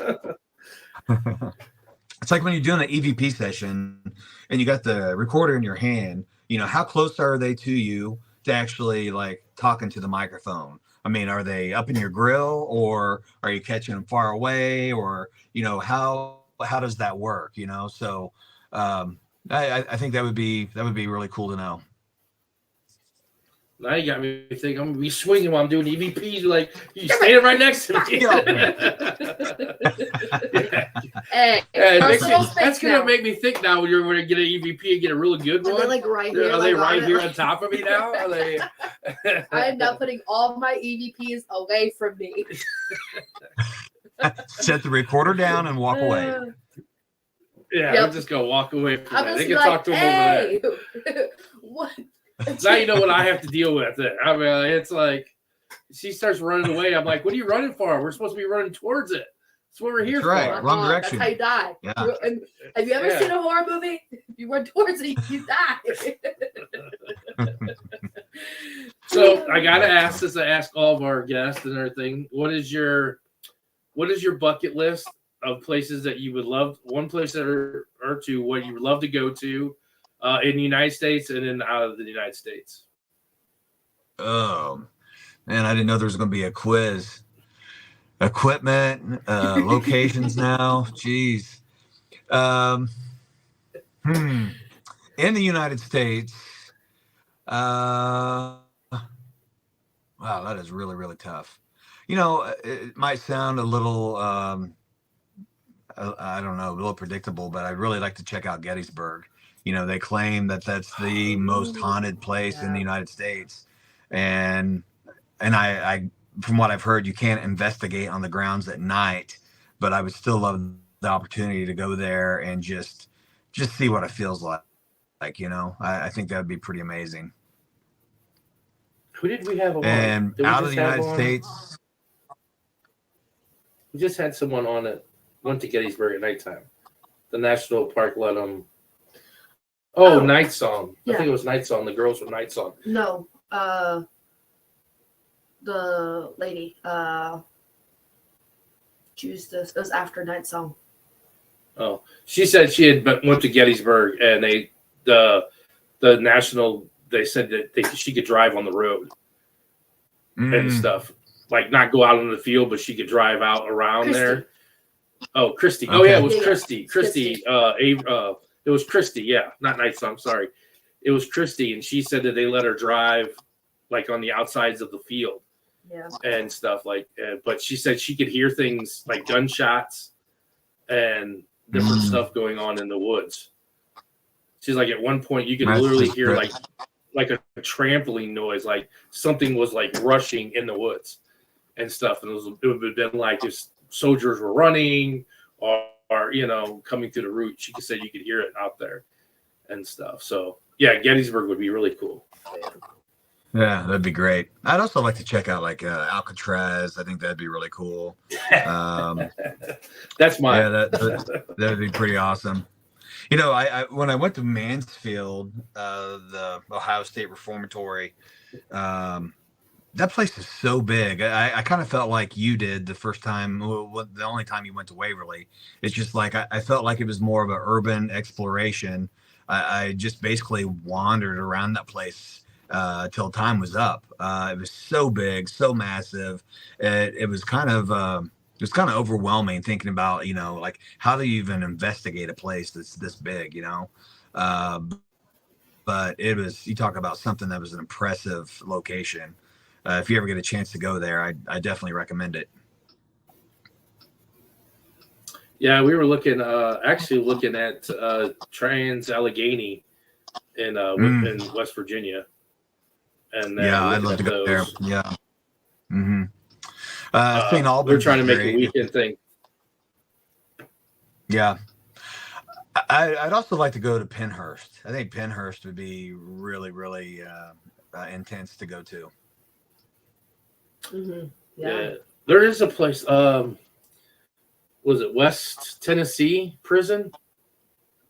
it's like when you're doing an EVP session and you got the recorder in your hand, you know, how close are they to you to actually like talking to the microphone? I mean, are they up in your grill, or are you catching them far away, or, you know, how does that work? You know, so I think that would be really cool to know. Now you got me thinking I'm gonna be swinging while I'm doing EVPs. Like, you standing right next to me. Hey, that's gonna make me think now. When you're going to get an EVP and get a really good one. Are they like right here? Are they right here on top of me now? Are they? I am now putting all my EVPs away from me. Set the recorder down and walk away. Yeah, Yep. I'm just gonna walk away from I'm that. just They can like, talk to them over hey, what? there. Now you know what I have to deal with. I mean, it's like she starts running away. I'm like, what are you running for? We're supposed to be running towards it. That's what we're here That's right. for. Wrong direction. That's how you die. Yeah. And have you ever seen a horror movie? If you run towards it, you die. So I gotta ask this. I ask all of our guests and everything. What is your bucket list of places that you would love? One place or two what you would love to go to in the United States and then out of the United States. Oh man, I didn't know there was going to be a quiz. Equipment, locations now. Jeez. In the United States, wow, that is really, really tough. You know, it might sound a little, I don't know, a little predictable, but I'd really like to check out Gettysburg. You know, they claim that that's the most haunted place in the United States. And I, from what I've heard, you can't investigate on the grounds at night, but I would still love the opportunity to go there and just see what it feels like. Like, you know, I think that would be pretty amazing. Who did we have on? And out of the United States, we just had someone on it. Went to Gettysburg at nighttime. The national park let them. Oh, Night Song. I think it was Night Song. The girls from Night Song. No, the lady. Choose this. It was after Night Song. Oh, she said she had went to Gettysburg, and the national. They said that she could drive on the road and stuff, like not go out on the field, but she could drive out around Christy. there. Oh, Christy. Okay. Oh yeah, it was Yeah. Christy. Christy. It was Christy. Yeah, not Night Song. Sorry, it was Christy, and she said that they let her drive like on the outsides of the field. Yeah. And stuff like, but she said she could hear things like gunshots and different stuff going on in the woods. She's like, at one point you could literally hear like a trampoline noise, like something was like rushing in the woods and stuff. And it would have been like if soldiers were running or you know, coming through the route. She said you could hear it out there and stuff. So yeah, Gettysburg would be really cool. yeah, that'd be great. I'd also like to check out like Alcatraz. I think that'd be really cool. That's mine. Yeah, that'd be pretty awesome. You know, I when I went to Mansfield, the Ohio State Reformatory, that place is so big. I kind of felt like you did the first time, the only time you went to Waverly. It's just like I felt like it was more of an urban exploration. I just basically wandered around that place till time was up. It was so big, so massive. It was kind of overwhelming thinking about, you know, like how do you even investigate a place that's this big, you know? But it was, you talk about something that was an impressive location. If you ever get a chance to go there, I definitely recommend it. Yeah, we were looking at Trans-Allegheny in West Virginia. And yeah, I'd love to go there. Yeah. Mm-hmm. St. Albans. We're trying to make a weekend thing. Yeah. I'd also like to go to Penhurst. I think Penhurst would be really, really intense to go to. Hmm. Yeah. There is a place. Was it West Tennessee prison?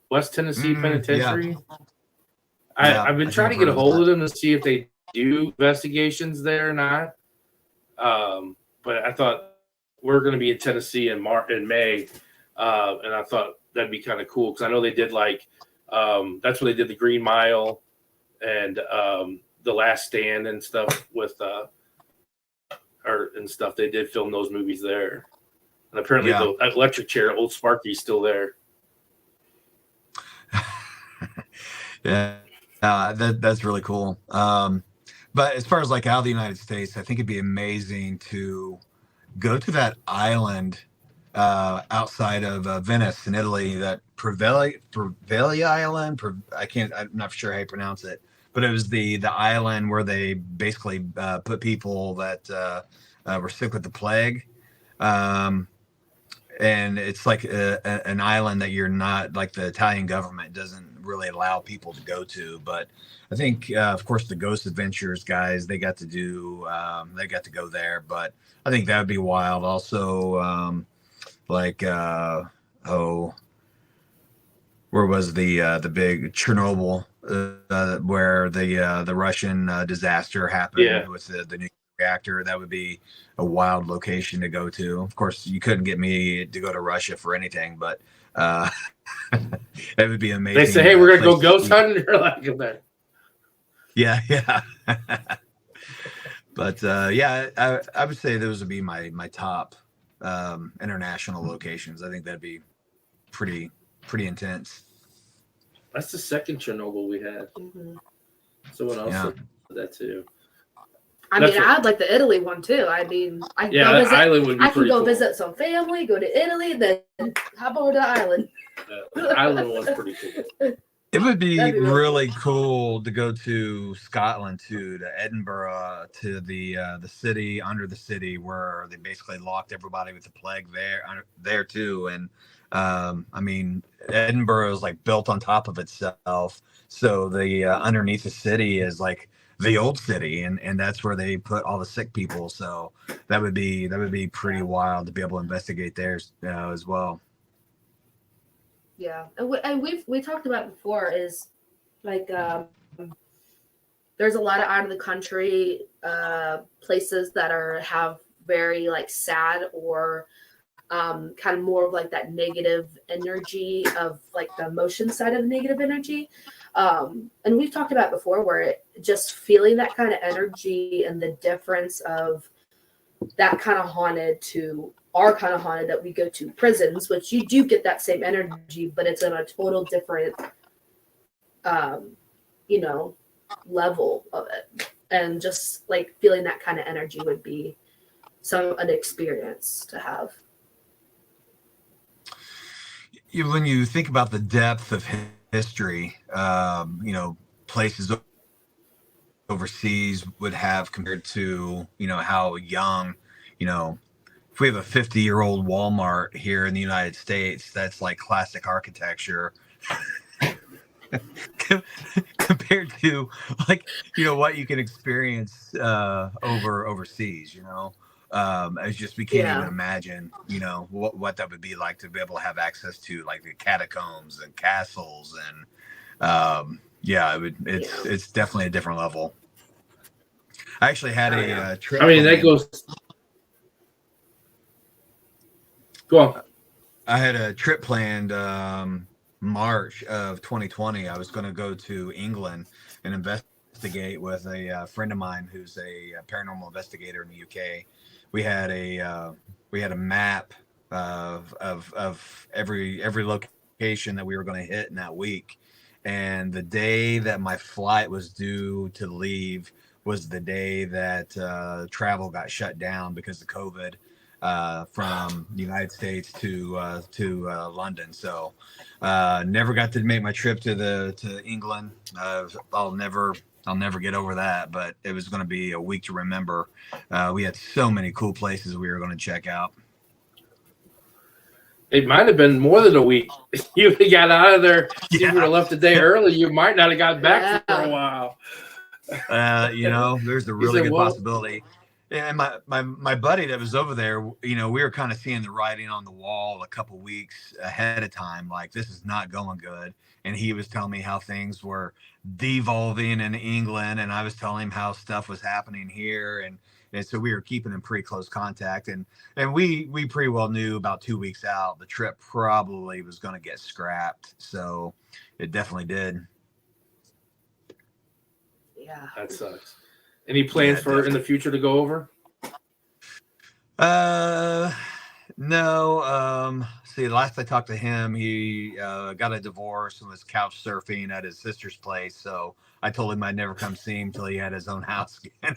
West Tennessee Yeah, Penitentiary. yeah. I've been I think trying I've to get heard a of hold that. of them to see if they do investigations there or not. But I thought we're going to be in Tennessee in May, and I thought that'd be kind of cool because I know they did that's when they did the Green Mile and the Last Stand and stuff with and stuff. They did film those movies there, and apparently Yeah. the electric chair, old Sparky's still there. Yeah, that's really cool. But as far as like out of the United States, I think it'd be amazing to go to that island outside of Venice in Italy, that Preveli Island. I'm not sure how you pronounce it, but it was the island where they basically put people that were sick with the plague. Um, and it's like an island that you're not, like, the Italian government doesn't really allow people to go to. But I think, of course, the Ghost Adventures guys, they got to go there. But I think that would be wild. Also, like oh, where was the big Chernobyl, where the Russian disaster happened Yeah, with the nuclear reactor? That would be a wild location to go to. Of course, you couldn't get me to go to Russia for anything, but uh, that would be they say, amazing "Hey, we're gonna place go to ghost see. hunting." They're like, "There." Yeah, yeah. But yeah, I would say those would be my top international locations. I think that'd be pretty intense. That's the second Chernobyl we had. Hmm. Someone else Yeah. said that too. I That's mean, what, I'd like the Italy one too. I mean, I can yeah, go that visit. island would be I can pretty go cool. visit some family, go to Italy, then hop over to the island. The island one's pretty cool. It would be That'd be really really cool to go to Scotland too, to Edinburgh, to the city under the city where they basically locked everybody with the plague there too. And I mean, Edinburgh is like built on top of itself, so the underneath the city is like the old city, and that's where they put all the sick people. So that would be pretty wild to be able to investigate there as well. Yeah, and we talked about before is like there's a lot of out of the country places that have very like sad or kind of more of like that negative energy of like the emotion side of negative energy. And we've talked about before where just feeling that kind of energy and the difference of that kind of haunted to our kind of haunted that we go to prisons, which you do get that same energy, but it's on a total different, um, you know, level of it. And just like feeling that kind of energy would be an experience to have. When you think about the depth of history, places overseas would have compared to, how young, you know, if we have a 50-year-old Walmart here in the United States, that's like classic architecture compared to, like, what you can experience overseas. It's just, we can't even Yeah. imagine, what that would be like to be able to have access to, like, the catacombs and castles. And yeah, it's definitely a different level. I actually had a trip I mean, that planned. goes. Go on. I had a trip planned March of 2020. I was going to go to England and investigate with a friend of mine who's a paranormal investigator in the UK. We had a map of every location that we were going to hit in that week. And the day that my flight was due to leave was the day that travel got shut down because of COVID, from the United States to London. So never got to make my trip to England. I'll never get over that. But it was going to be a week to remember. We had so many cool places we were going to check out. It might have been more than a week. You got out of there. If you would have left a day early, you might not have got back for a while. There's a really good possibility. And my buddy that was over there, we were kind of seeing the writing on the wall a couple weeks ahead of time, like this is not going good. And he was telling me how things were devolving in England, and I was telling him how stuff was happening here, and so we were keeping in pretty close contact, and we pretty well knew about 2 weeks out the trip probably was going to get scrapped. So it definitely did. Yeah, that sucks. Any plans for in the future to go over? No. See, last I talked to him, he got a divorce and was couch surfing at his sister's place. So I told him I'd never come see him till he had his own house again.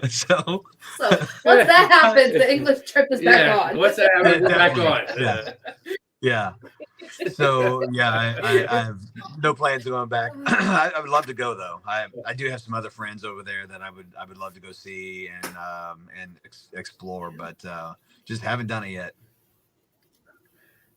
So once that happens, the English trip is back on. Once that happens, we're back on. Yeah. So I have no plans of going back. I would love to go though. I do have some other friends over there that I would love to go see and explore, but just haven't done it yet.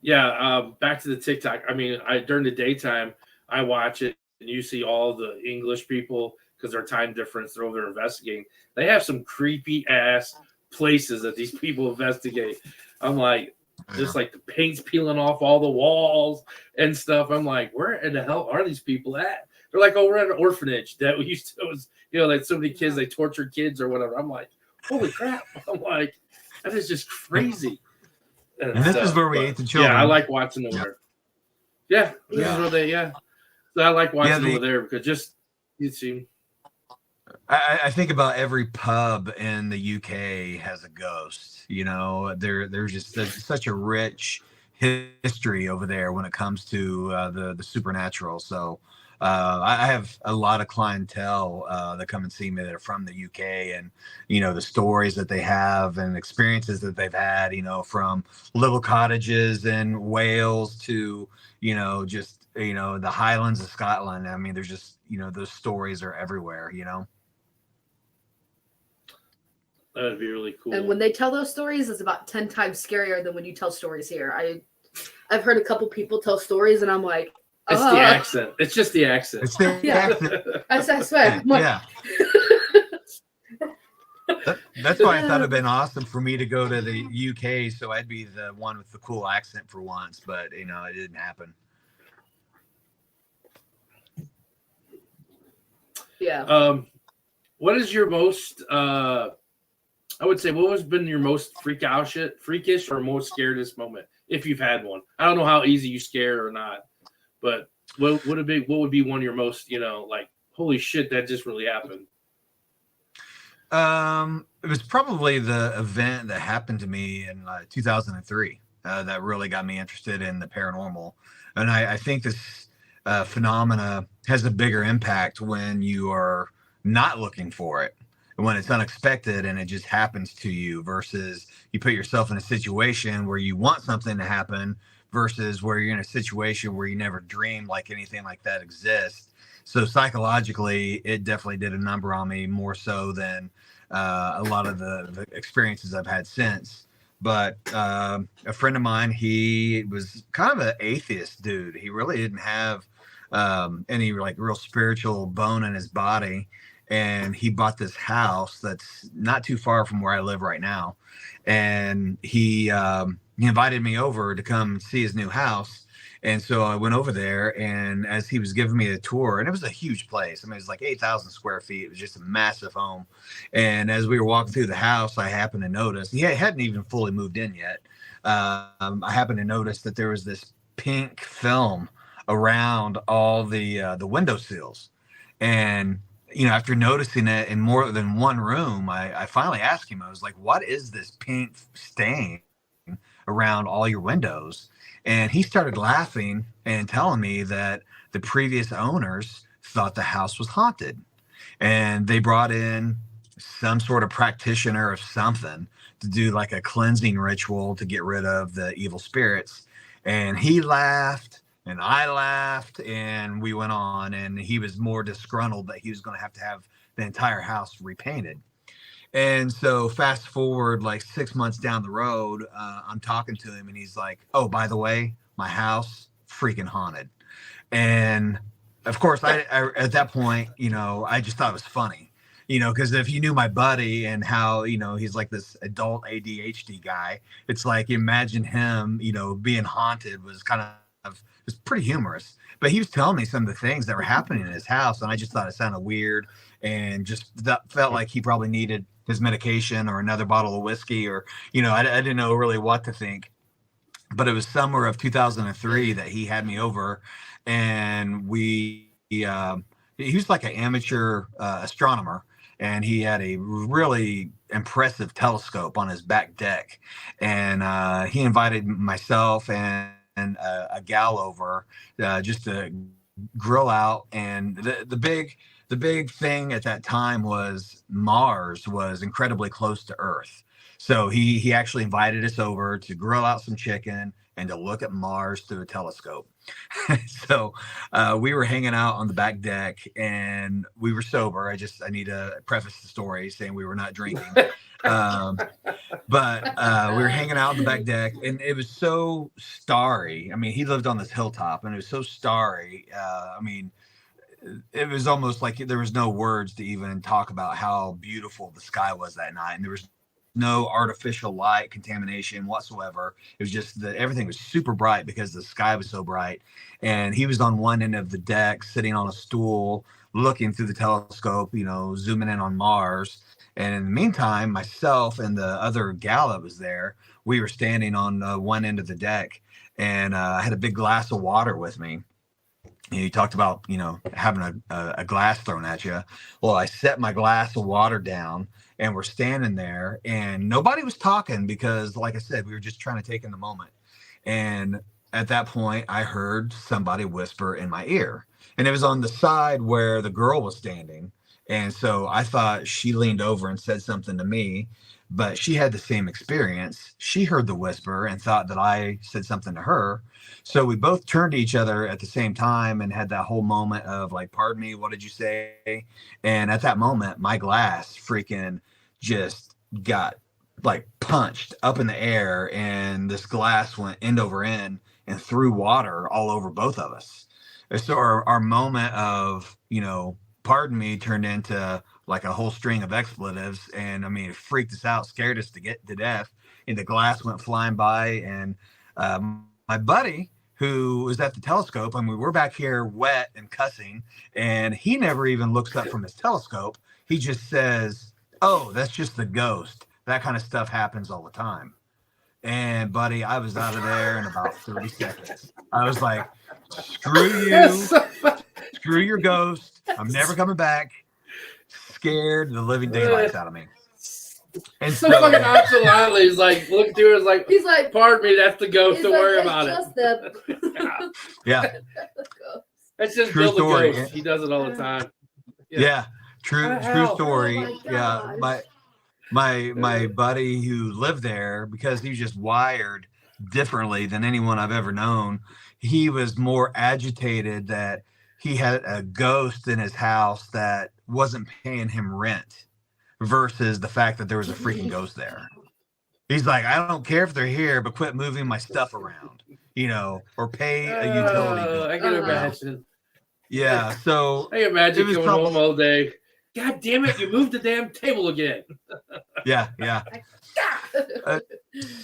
Yeah. Back to the TikTok. I mean, during the daytime I watch it, and you see all the English people because their time difference. They're over there investigating. They have some creepy ass places that these people investigate. I'm like. Just like the paint's peeling off all the walls and stuff. I'm like, where in the hell are these people at? They're like, oh, we're at an orphanage that we used to, like so many kids, they tortured kids or whatever. I'm like, holy crap. I'm like, that is just crazy. And this is where we ate the children. Yeah, I like watching over there. Yeah, this is where they, So I like watching over there because you see. I think about every pub in the UK has a ghost. There's just such a rich history over there when it comes to the supernatural. So I have a lot of clientele that come and see me that are from the UK, and the stories that they have and experiences that they've had. From little cottages in Wales to just the Highlands of Scotland. I mean, there's just those stories are everywhere. That'd be really cool. And when they tell those stories, it's about 10 times scarier than when you tell stories here. I've heard a couple people tell stories, and I'm like, it's the accent. It's just the accent. It's the accent. I swear. Yeah. That's why I thought it'd been awesome for me to go to the UK, so I'd be the one with the cool accent for once. But it didn't happen. Yeah. What is your most? I would say, what has been your most freakish or most scaredest moment, if you've had one? I don't know how easy you scare or not, but what would be one of your most, like, holy shit, that just really happened? It was probably the event that happened to me in 2003 that really got me interested in the paranormal. And I think this phenomena has a bigger impact when you are not looking for it, when it's unexpected and it just happens to you, versus you put yourself in a situation where you want something to happen versus where you're in a situation where you never dreamed like anything like that exists. So psychologically, it definitely did a number on me, more so than a lot of the experiences I've had since. But a friend of mine, he was kind of an atheist dude. He really didn't have any like real spiritual bone in his body. And he bought this house that's not too far from where I live right now. And he invited me over to come see his new house. And so I went over there, and as he was giving me a tour, and it was a huge place. I mean, it was like 8,000 square feet. It was just a massive home. And as we were walking through the house, I happened to notice, he hadn't even fully moved in yet. I happened to notice that there was this pink film around all the windowsills. And after noticing it in more than one room, I finally asked him, I was like, what is this pink stain around all your windows? And he started laughing and telling me that the previous owners thought the house was haunted. And they brought in some sort of practitioner of something to do like a cleansing ritual to get rid of the evil spirits. And he laughed. And I laughed, and we went on, and he was more disgruntled that he was going to have the entire house repainted. And so fast forward like 6 months down the road, I'm talking to him and he's like, oh, by the way, my house freaking haunted. And of course, I at that point, I just thought it was funny, because if you knew my buddy and how, he's like this adult ADHD guy, it's like imagine him, being haunted was kind of it's pretty humorous. But he was telling me some of the things that were happening in his house, and I just thought it sounded weird, and just that felt like he probably needed his medication or another bottle of whiskey, or I didn't know really what to think. But it was summer of 2003 that he had me over, and he was like an amateur astronomer, and he had a really impressive telescope on his back deck, and he invited myself and a gal over just to grill out. And the big thing at that time was Mars was incredibly close to Earth. So he actually invited us over to grill out some chicken and to look at Mars through a telescope. So we were hanging out on the back deck, and we were sober. I need to preface the story saying we were not drinking. But we were hanging out on the back deck, and it was so starry. I mean, he lived on this hilltop, and it was so starry. I mean, it was almost like there was no words to even talk about how beautiful the sky was that night. And there was no artificial light contamination whatsoever. It was just that everything was super bright because the sky was so bright. And he was on one end of the deck, sitting on a stool, looking through the telescope, zooming in on Mars. And in the meantime, myself and the other gal that was there, we were standing on one end of the deck, and I had a big glass of water with me. And you talked about, having a glass thrown at you. Well, I set my glass of water down, and we're standing there, and nobody was talking because, like I said, we were just trying to take in the moment. And at that point, I heard somebody whisper in my ear, and it was on the side where the girl was standing. And so I thought she leaned over and said something to me, but she had the same experience. She heard the whisper and thought that I said something to her. So we both turned to each other at the same time and had that whole moment of like, pardon me, what did you say? And at that moment, my glass freaking just got like punched up in the air, and this glass went end over end and threw water all over both of us. And so our moment of, pardon me turned into like a whole string of expletives. And I mean, it freaked us out, scared us to get to death. And the glass went flying by. And my buddy who was at the telescope, I mean, we're back here wet and cussing, and he never even looks up from his telescope. He just says, oh, that's just the ghost. That kind of stuff happens all the time. And buddy, I was out of there in about 30 seconds. I was like, screw you. Screw your ghost. I'm never coming back. Scared the living daylights out of me. And so fucking nonchalantly, he's like, look through it, he's like, pardon me, that's the ghost. Don't worry about it. Yeah. That's just Bill the Ghost. He does it all the time. Yeah. True story. Oh yeah. My buddy who lived there, because he was just wired differently than anyone I've ever known, he was more agitated that he had a ghost in his house that wasn't paying him rent versus the fact that there was a freaking ghost there. He's like, I don't care if they're here, but quit moving my stuff around, or pay a utility bill. I can imagine. Yeah, so I can imagine coming home all day. God damn it, you moved the damn table again. Yeah.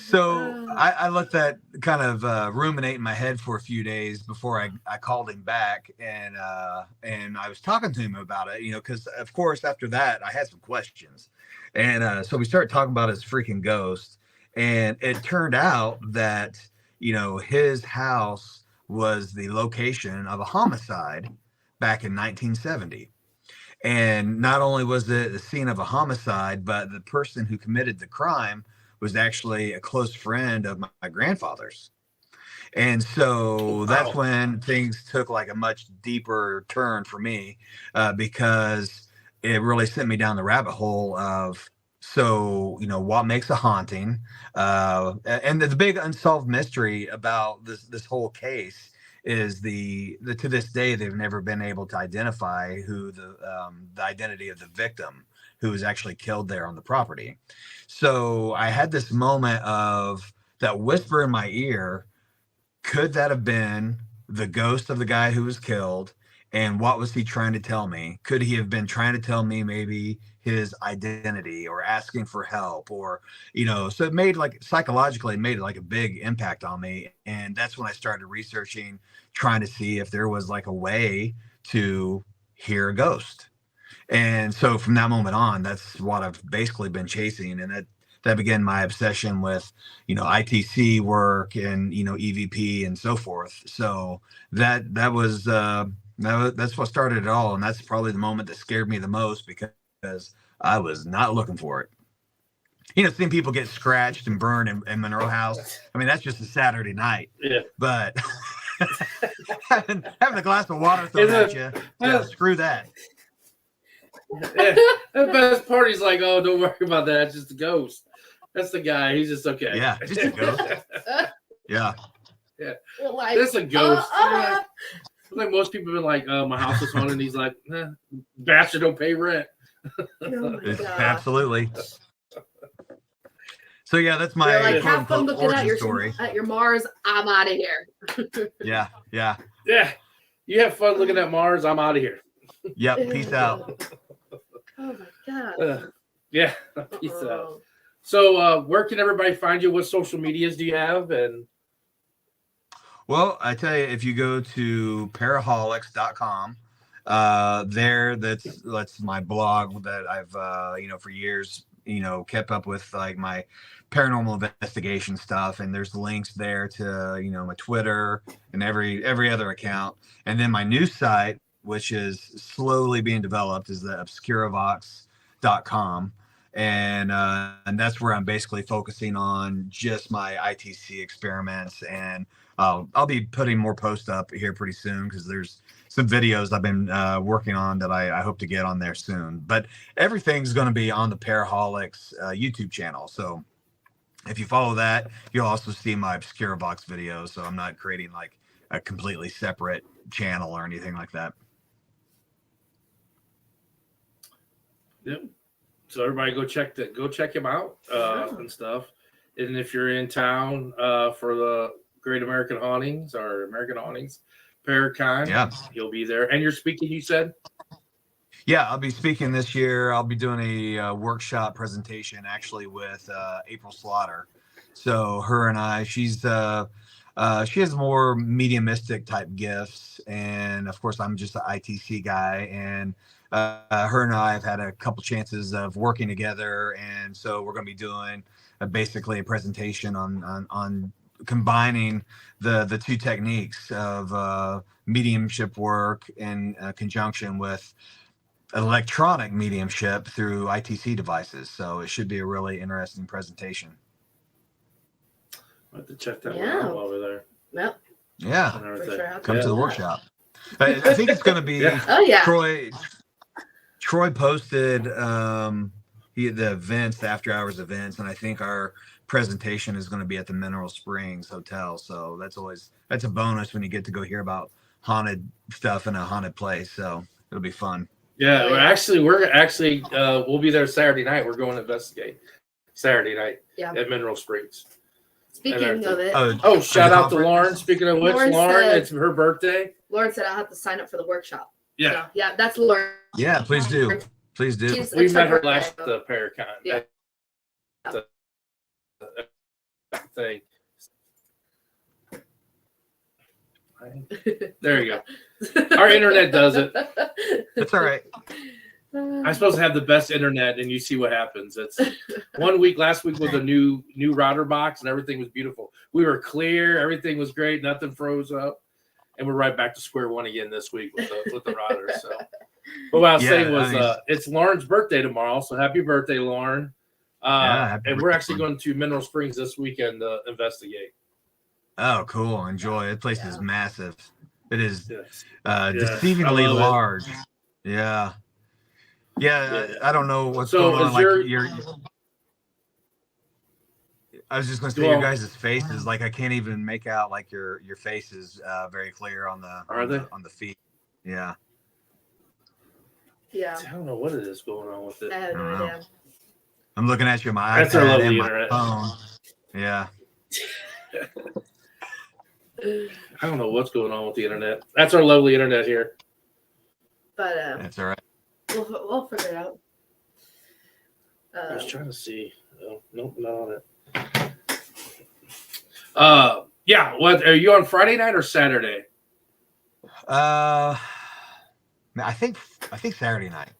So I let that kind of ruminate in my head for a few days before I called him back, and I was talking to him about it, because of course after that I had some questions, and so we started talking about his freaking ghost, and it turned out that his house was the location of a homicide back in 1970. And not only was it the scene of a homicide, but the person who committed the crime was actually a close friend of my grandfather's. And so that's when things took like a much deeper turn for me, because it really sent me down the rabbit hole of, what makes a haunting? And the big unsolved mystery about this whole case is the to this day they've never been able to identify who the identity of the victim who was actually killed there on the property. So I had this moment of that whisper in my ear. Could that have been the ghost of the guy who was killed? And what was he trying to tell me? Could he have been trying to tell me maybe his identity or asking for help, or, so it made like psychologically made like a big impact on me. And that's when I started researching, trying to see if there was like a way to hear a ghost. And so from that moment on, that's what I've basically been chasing. And that began my obsession with, ITC work and, EVP and so forth. So that's what started it all. And that's probably the moment that scared me the most, because I was not looking for it. Seeing people get scratched and burned in Monroe House. I mean, that's just a Saturday night. Yeah. But having a glass of water thrown at you, screw that. Yeah. The best part is like, oh, don't worry about that. It's just a ghost. That's the guy. He's just okay. Yeah, just a ghost. Yeah. Yeah. Like, That's a ghost. Like most people have been like, my house is haunted. And he's like, bastard, don't pay rent. Oh my God. Absolutely. So yeah, that's my You're like, have fun looking at story. your Mars. I'm out of here. Yeah. Yeah. You have fun looking at Mars. I'm out of here. Yep. Peace out. Oh my God. Yeah. Peace out. So where can everybody find you? What social medias do you have? And well, I tell you, if you go to paraholics.com, that's my blog that I've for years kept up with, like my paranormal investigation stuff, and there's links there to my Twitter and every other account. And then my new site, which is slowly being developed, is the obscuravox.com. And that's where I'm basically focusing on just my ITC experiments. And I'll be putting more posts up here pretty soon, because there's some videos I've been working on that I hope to get on there soon. But everything's going to be on the Paraholics YouTube channel. So if you follow that, you'll also see my Obscuravox videos. So I'm not creating like a completely separate channel or anything like that. Yep. So everybody go check him out and stuff. And if you're in town for the Great American Hauntings or American Hauntings, Paracon, you'll be there. And you're speaking, you said? Yeah, I'll be speaking this year. I'll be doing a workshop presentation actually with April Slaughter. So her and I, she has more mediumistic type gifts, and of course I'm just an ITC guy. And her and I have had a couple chances of working together, and so we're going to be doing basically a presentation on combining the two techniques of mediumship work in conjunction with electronic mediumship through ITC devices. So it should be a really interesting presentation. I have to check that one out over there. Yep. Yeah. Sure. Come to the workshop. I think it's going to be Oh yeah. Troy posted the events, the after hours events, and I think our presentation is going to be at the Mineral Springs Hotel. So that's a bonus when you get to go hear about haunted stuff in a haunted place. So it'll be fun. Yeah, we'll be there Saturday night. We're going to investigate Saturday night at Mineral Springs. Speaking of it. Oh, shout out to Lauren. Speaking of which, Lauren, it's her birthday. Lauren said I'll have to sign up for the workshop. Yeah. So, yeah, that's Lauren. Yeah, please do. Please do. We met her last Paracon. Yeah. Thing. There you go. Our internet does it. It's all right. I'm supposed to have the best internet, and you see what happens. It's 1 week. Last week was a new router box, and everything was beautiful. We were clear. Everything was great. Nothing froze up, and we're right back to square one again this week with the router. So, but what I was saying was, it's Lauren's birthday tomorrow. So happy birthday, Lauren! And we're actually going to Mineral Springs this weekend to investigate. Oh, cool! Enjoy. The place is massive. It is deceivingly large. Yeah. I don't know what's going on. I was just going to say your guys' faces. Like I can't even make out like your faces very clear on the feed. Yeah. Yeah. I don't know what it is going on with it. I have no I don't know. idea. I'm looking at you on my That's our iPad lovely and my internet. phone. Yeah. I don't know what's going on with the internet. That's our lovely internet here. But That's all right. we'll figure it out. I was trying to see. Oh, nope, not on it. Yeah. What are you on Friday night or Saturday? I think Saturday night.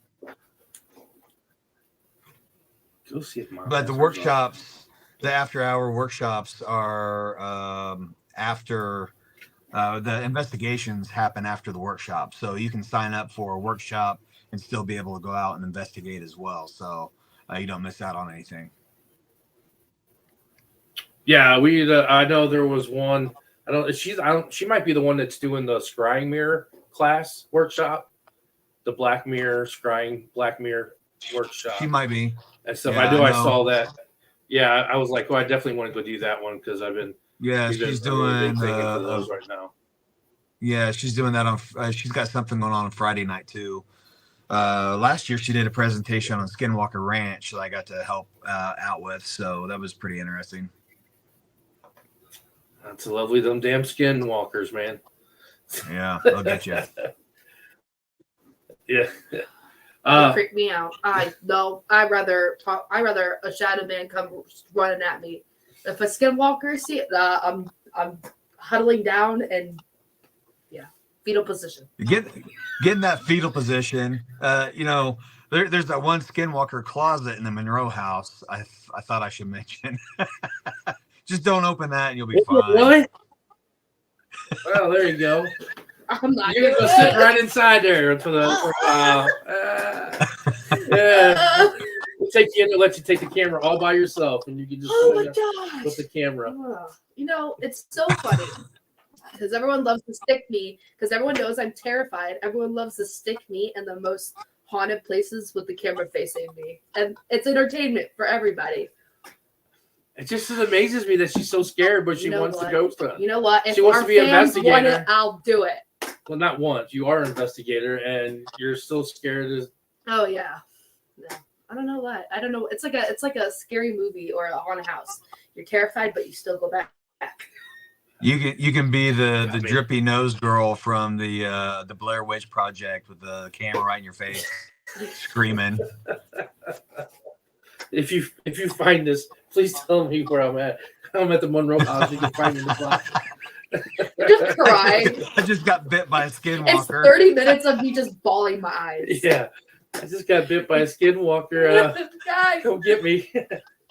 Go see if my. But the workshops, the after-hour workshops are after the investigations happen after the workshop. So you can sign up for a workshop and still be able to go out and investigate as well. So you don't miss out on anything. Yeah, I know there was one. She might be the one that's doing the scrying mirror class workshop, the Black Mirror scrying Black Mirror workshop. She might be. And stuff. Yeah, I know. I know. saw that. Yeah, I was like, I definitely want to go do that one because I've been. Yeah, she's doing those right now. Yeah, she's doing that on. She's got something going on Friday night too. Last year she did a presentation on Skinwalker Ranch that I got to help out with, so that was pretty interesting. That's lovely. Them damn skinwalkers, man. Yeah, I'll get you. Yeah. They freak me out. I'd rather a shadow man come running at me. If a skinwalker I'm huddling down and fetal position. Get in that fetal position. There's that one skinwalker closet in the Monroe house. I thought I should mention. Just don't open that and you'll be fine. What? Well, there you go. I'm not. You're gonna go sit right inside there for the. Yeah. We'll take you in and let you take the camera all by yourself, and you can just with the camera. It's so funny because everyone loves to stick me because everyone knows I'm terrified. Everyone loves to stick me in the most haunted places with the camera facing me, and it's entertainment for everybody. It just amazes me that she's so scared, but she wants to ghost hunt. You know what? If she wants our to be an fans want investigator. it, I'll do it. Well, not once. You are an investigator, and you're still scared. Oh yeah. I don't know what. I don't know. It's like a scary movie or a haunted house. You're terrified, but you still go back. You can be the drippy nose girl from the Blair Witch Project with the camera right in your face, screaming. If you find this, please tell me where I'm at. I'm at the Monroe house. You can find me in the block. Just crying. I just got bit by a skinwalker. It's 30 minutes of me just bawling my eyes. Yeah, I just got bit by a skinwalker. Guys, Don't get me.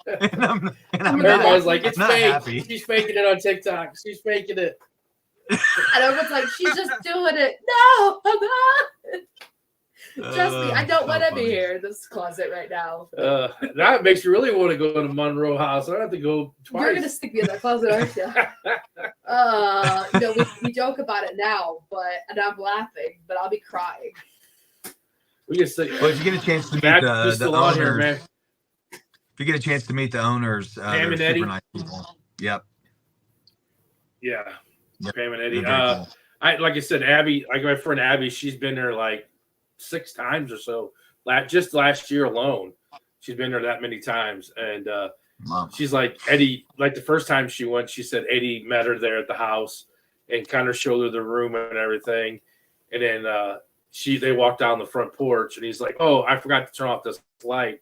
and Everybody's like, it's fake. Happy. She's faking it on TikTok. She's faking it. and everyone's like, she's just doing it. No, I'm not. Trust me, I don't want to be here in this closet right now. That makes you really want to go to Monroe House. I don't have to go twice. You're gonna stick me in that closet, aren't you? We joke about it now, and I'm laughing, but I'll be crying. We can say, well, if you get a chance to meet the owners, if you get a chance to meet the owners, they're super nice people. Yep. Yeah. Yep. Pam and Eddie. Cool. Like I said, Abby, like my friend Abby, she's been there like 6 times or so. Just last year alone, she's been there that many times. And she's like, Eddie, like the first time she went, she said Eddie met her there at the house and kind of showed her the room and everything. And then they walked down the front porch and he's like, oh, I forgot to turn off this light.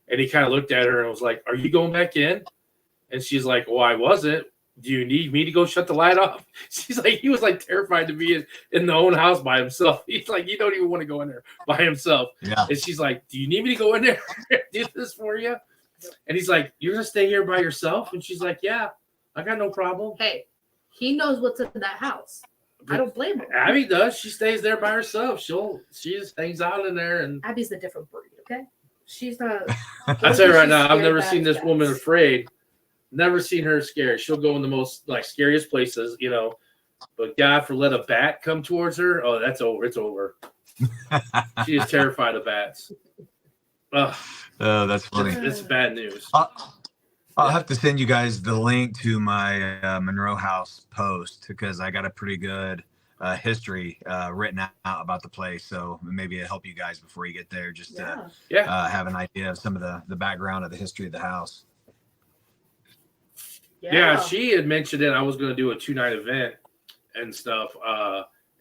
And he kind of looked at her and was like, are you going back in? And she's like, well, I wasn't. Do you need me to go shut the light off? She's like, he was like terrified to be in the own house by himself. He's like, you don't even want to go in there by himself. Yeah. And she's like, do you need me to go in there and do this for you? And he's like, you're going to stay here by yourself? And she's like, yeah, I got no problem. Hey, he knows what's in that house. I don't blame him. Abby does. She stays there by herself. She just hangs out in there. And Abby's a different breed, okay? She's not. I'll tell you right now, I've never seen this woman afraid. Never seen her scared. She'll go in the most scariest places, But God, let a bat come towards her. Oh, that's over. It's over. She is terrified of bats. Oh, that's funny. It's bad news. I'll have to send you guys the link to my Monroe House post because I got a pretty good history written out about the place. So maybe it'll help you guys before you get there, just to have an idea of some of the background of the history of the house. Yeah, she had mentioned it. I was going to do a 2-night event and stuff.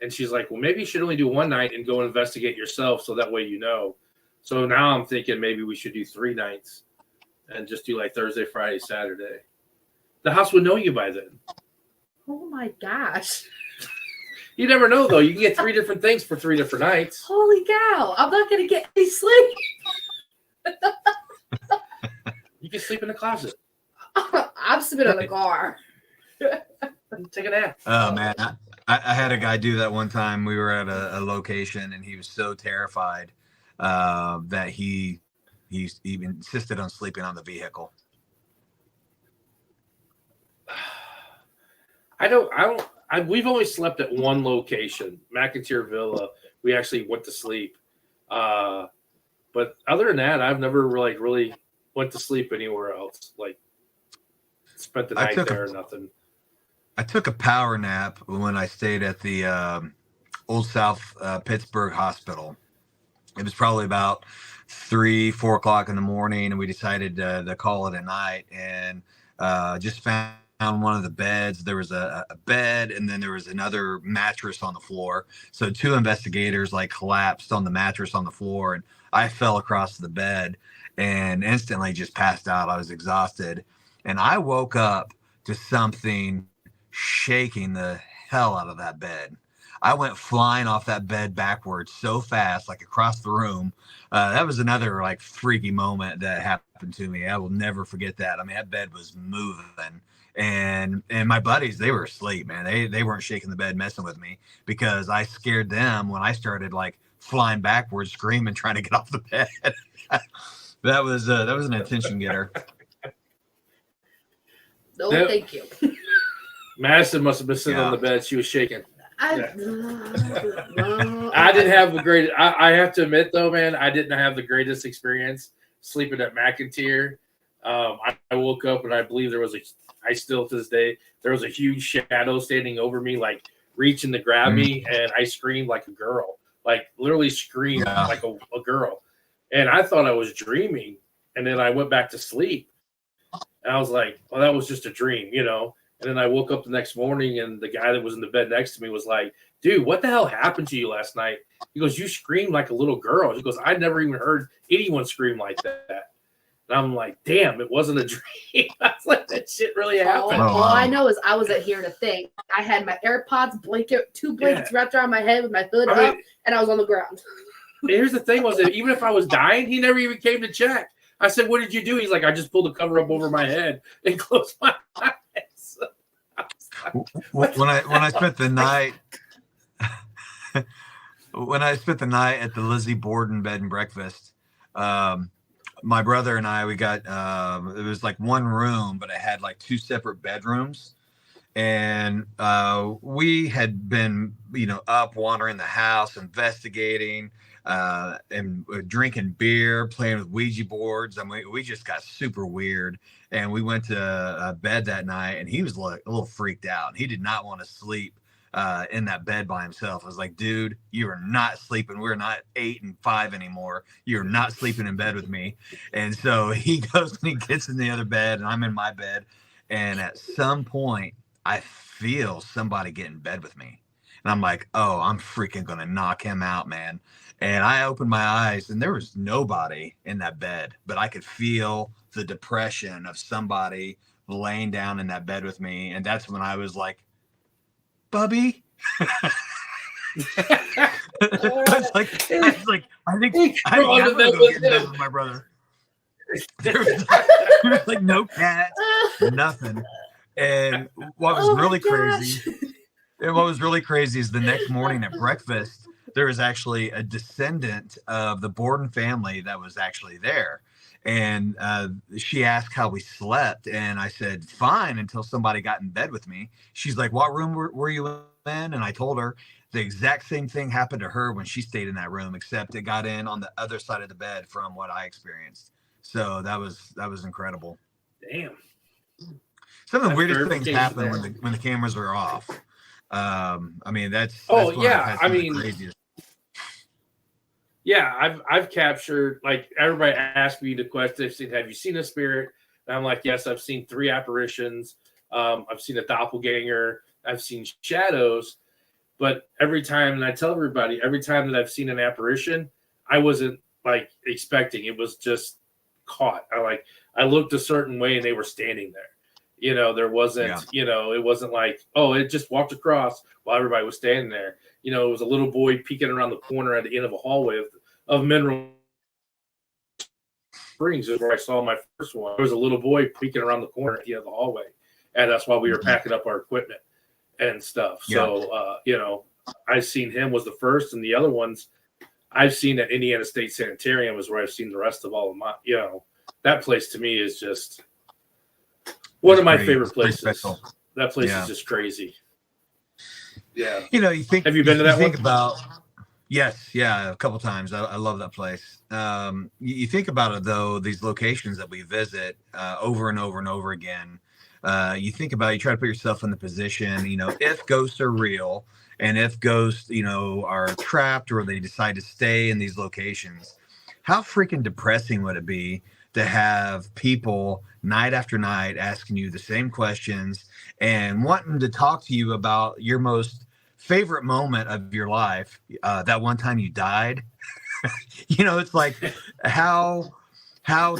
And she's like, well, maybe you should only do 1 night and go investigate yourself, so that way you know. So now I'm thinking maybe we should do 3 nights and just do like Thursday, Friday, Saturday. The house would know you by then. Oh my gosh. You never know, though. You can get 3 different things for 3 different nights. Holy cow. I'm not going to get any sleep. You can sleep in the closet. I'm sleeping in the car. Take a nap. Oh, man. I had a guy do that one time. We were at a location, and he was so terrified that he even insisted on sleeping on the vehicle. We've only slept at one location, McIntyre Villa. We actually went to sleep. But other than that, I've never really went to sleep anywhere else. Like, spent the night there or nothing. I took a power nap when I stayed at the Old South Pittsburgh Hospital. It was probably about 3-4 o'clock in the morning, and we decided to call it a night, and just found one of the beds. There was a bed, and then there was another mattress on the floor. So 2 investigators like collapsed on the mattress on the floor, and I fell across the bed and instantly just passed out. I was exhausted, and I woke up to something shaking the hell out of that bed. I went flying off that bed backwards so fast, like across the room. That was another like freaky moment that happened to me. I will never forget that. I mean, that bed was moving, and my buddies, they were asleep, man. They weren't shaking the bed, messing with me, because I scared them when I started like flying backwards, screaming, trying to get off the bed. That was an attention getter. No, thank you. Madison must have been sitting on the bed. She was shaking. I didn't have the greatest. I have to admit, though, man, I didn't have the greatest experience sleeping at McIntyre. I woke up and I believe I still to this day, there was a huge shadow standing over me, like reaching to grab me, and I screamed like a girl, like literally screamed like a girl. And I thought I was dreaming, and then I went back to sleep, and I was like, well, that was just a dream, you know. And then I woke up the next morning, and the guy that was in the bed next to me was like, dude, what the hell happened to you last night? He goes, you screamed like a little girl. He goes, I never even heard anyone scream like that. And I'm like, damn, it wasn't a dream. I was like, that shit really happened. All I know is I wasn't here to think. I had my AirPods blanket, 2 blankets wrapped around my head with my hood up, and I was on the ground. Here's the thing was that even if I was dying, he never even came to check. I said, what did you do? He's like, I just pulled the cover up over my head and closed my eyes. When I spent the night at the Lizzie Borden bed and breakfast, my brother and I, we got it was like one room, but it had like 2 separate bedrooms, and we had been up wandering the house, investigating, and drinking beer, playing with Ouija boards. I mean, we just got super weird. And we went to bed that night, and he was like a little freaked out. He did not want to sleep in that bed by himself. I was like, dude, you are not sleeping. We're not 8 and 5 anymore. You're not sleeping in bed with me. And so he goes and he gets in the other bed, and I'm in my bed. And at some point, I feel somebody get in bed with me. And I'm like, oh, I'm freaking going to knock him out, man. And I opened my eyes, and there was nobody in that bed, but I could feel the depression of somebody laying down in that bed with me. And that's when I was like, Bubby. I was like, I think I'm gonna go get in bed with my brother. There was like no cat, nothing. And what was really crazy is the next morning at breakfast, there was actually a descendant of the Borden family that was actually there. And she asked how we slept, and I said, fine, until somebody got in bed with me. She's like, what room were you in? And I told her the exact same thing happened to her when she stayed in that room, except it got in on the other side of the bed from what I experienced. So that was incredible. Damn. Some of the weirdest things happen when the cameras are off. I mean, that's Oh, when yeah, I've had I some of the mean, craziest. yeah, I've captured, like, everybody asked me the question, have you seen a spirit? And I'm like, yes, I've seen 3 apparitions. I've seen a doppelganger. I've seen shadows. But every time, and I tell everybody, every time that I've seen an apparition, I wasn't like expecting. It was just caught. I looked a certain way and they were standing there. There wasn't, it wasn't like, oh, it just walked across while everybody was standing there. It was a little boy peeking around the corner at the end of a hallway of Mineral Springs is where I saw my first one. There was a little boy peeking around the corner at the end of the hallway. And that's why we were packing up our equipment and stuff. So, I've seen him was the first, and the other ones I've seen at Indiana State Sanitarium is where I've seen the rest of all of my, that place to me is just one of my favorite places. That place is just crazy. Yeah. You think, have you been to that think one? about, yes. Yeah. A couple times. I love that place. You think about it though, these locations that we visit over and over and over again. You think about, you try to put yourself in the position, if ghosts are real and if ghosts, are trapped or they decide to stay in these locations, how freaking depressing would it be to have people night after night asking you the same questions and wanting to talk to you about your most favorite moment of your life, that one time you died? It's like, how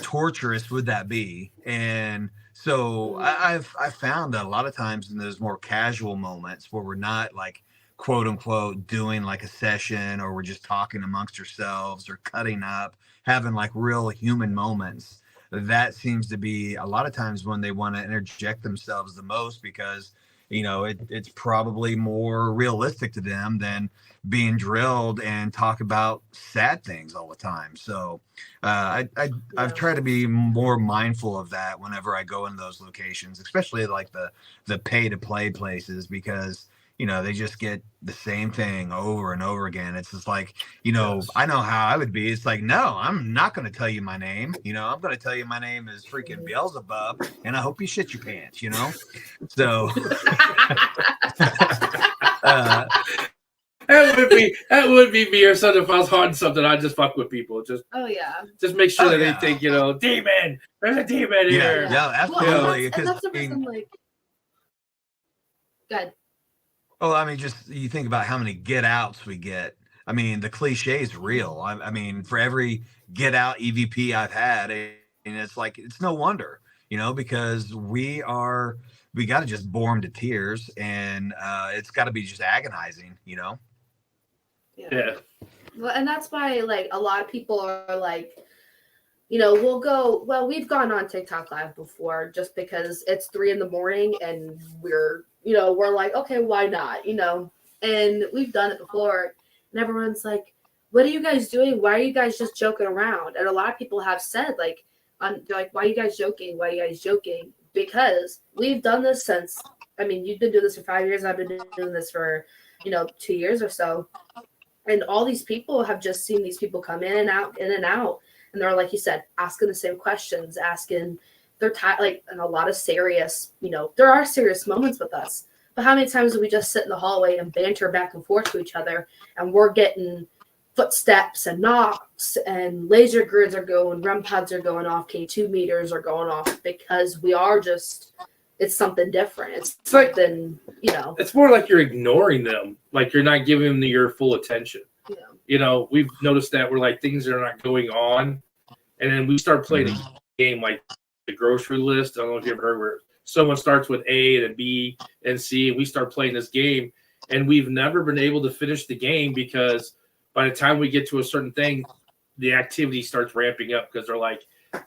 torturous would that be? And so I've found that a lot of times in those more casual moments where we're not like quote unquote doing like a session, or we're just talking amongst ourselves or cutting up, having like real human moments, that seems to be a lot of times when they want to interject themselves the most, because it's probably more realistic to them than being drilled and talk about sad things all the time. So I've tried to be more mindful of that whenever I go in those locations, especially like the pay to play places, because they just get the same thing over and over again. It's just like, Yes. I know how I would be. It's like, no, I'm not going to tell you my name. I'm going to tell you my name is freaking Beelzebub, and I hope you shit your pants, So that would be me or something. If I was haunting something, I'd just fuck with people. Just make sure that they think, demon. There's a demon here. Yeah, absolutely. And that's the reason, like, good. Oh, I mean, just you think about how many get outs we get. I mean, the cliche is real. I mean, for every get out EVP I've had, and it's like, it's no wonder, because we got to just bore them to tears, and it's got to be just agonizing, Yeah. Well, and that's why, like, a lot of people are like, we've gone on TikTok live before just because it's 3 a.m. and we're like, okay, why not? And we've done it before, and everyone's like, what are you guys doing? Why are you guys just joking around? And a lot of people have said, like, they're like, why are you guys joking? Why are you guys joking? Because we've done this since, you've been doing this for 5 years. I've been doing this for, 2 years or so. And all these people have just seen these people come in and out. And they're, like you said, asking the same questions, they're like, and a lot of serious, there are serious moments with us. But how many times do we just sit in the hallway and banter back and forth to each other, and we're getting footsteps and knocks and laser grids are going, REM pods are going off, K2 meters are going off, because we are just, it's something different. It's something, It's more like you're ignoring them. Like you're not giving them your full attention. Yeah. We've noticed that we're like, things are not going on. And then we start playing a game like the grocery list. I don't know if you ever heard where someone starts with A and B and C, and we start playing this game. And we've never been able to finish the game because by the time we get to a certain thing, the activity starts ramping up because they're like,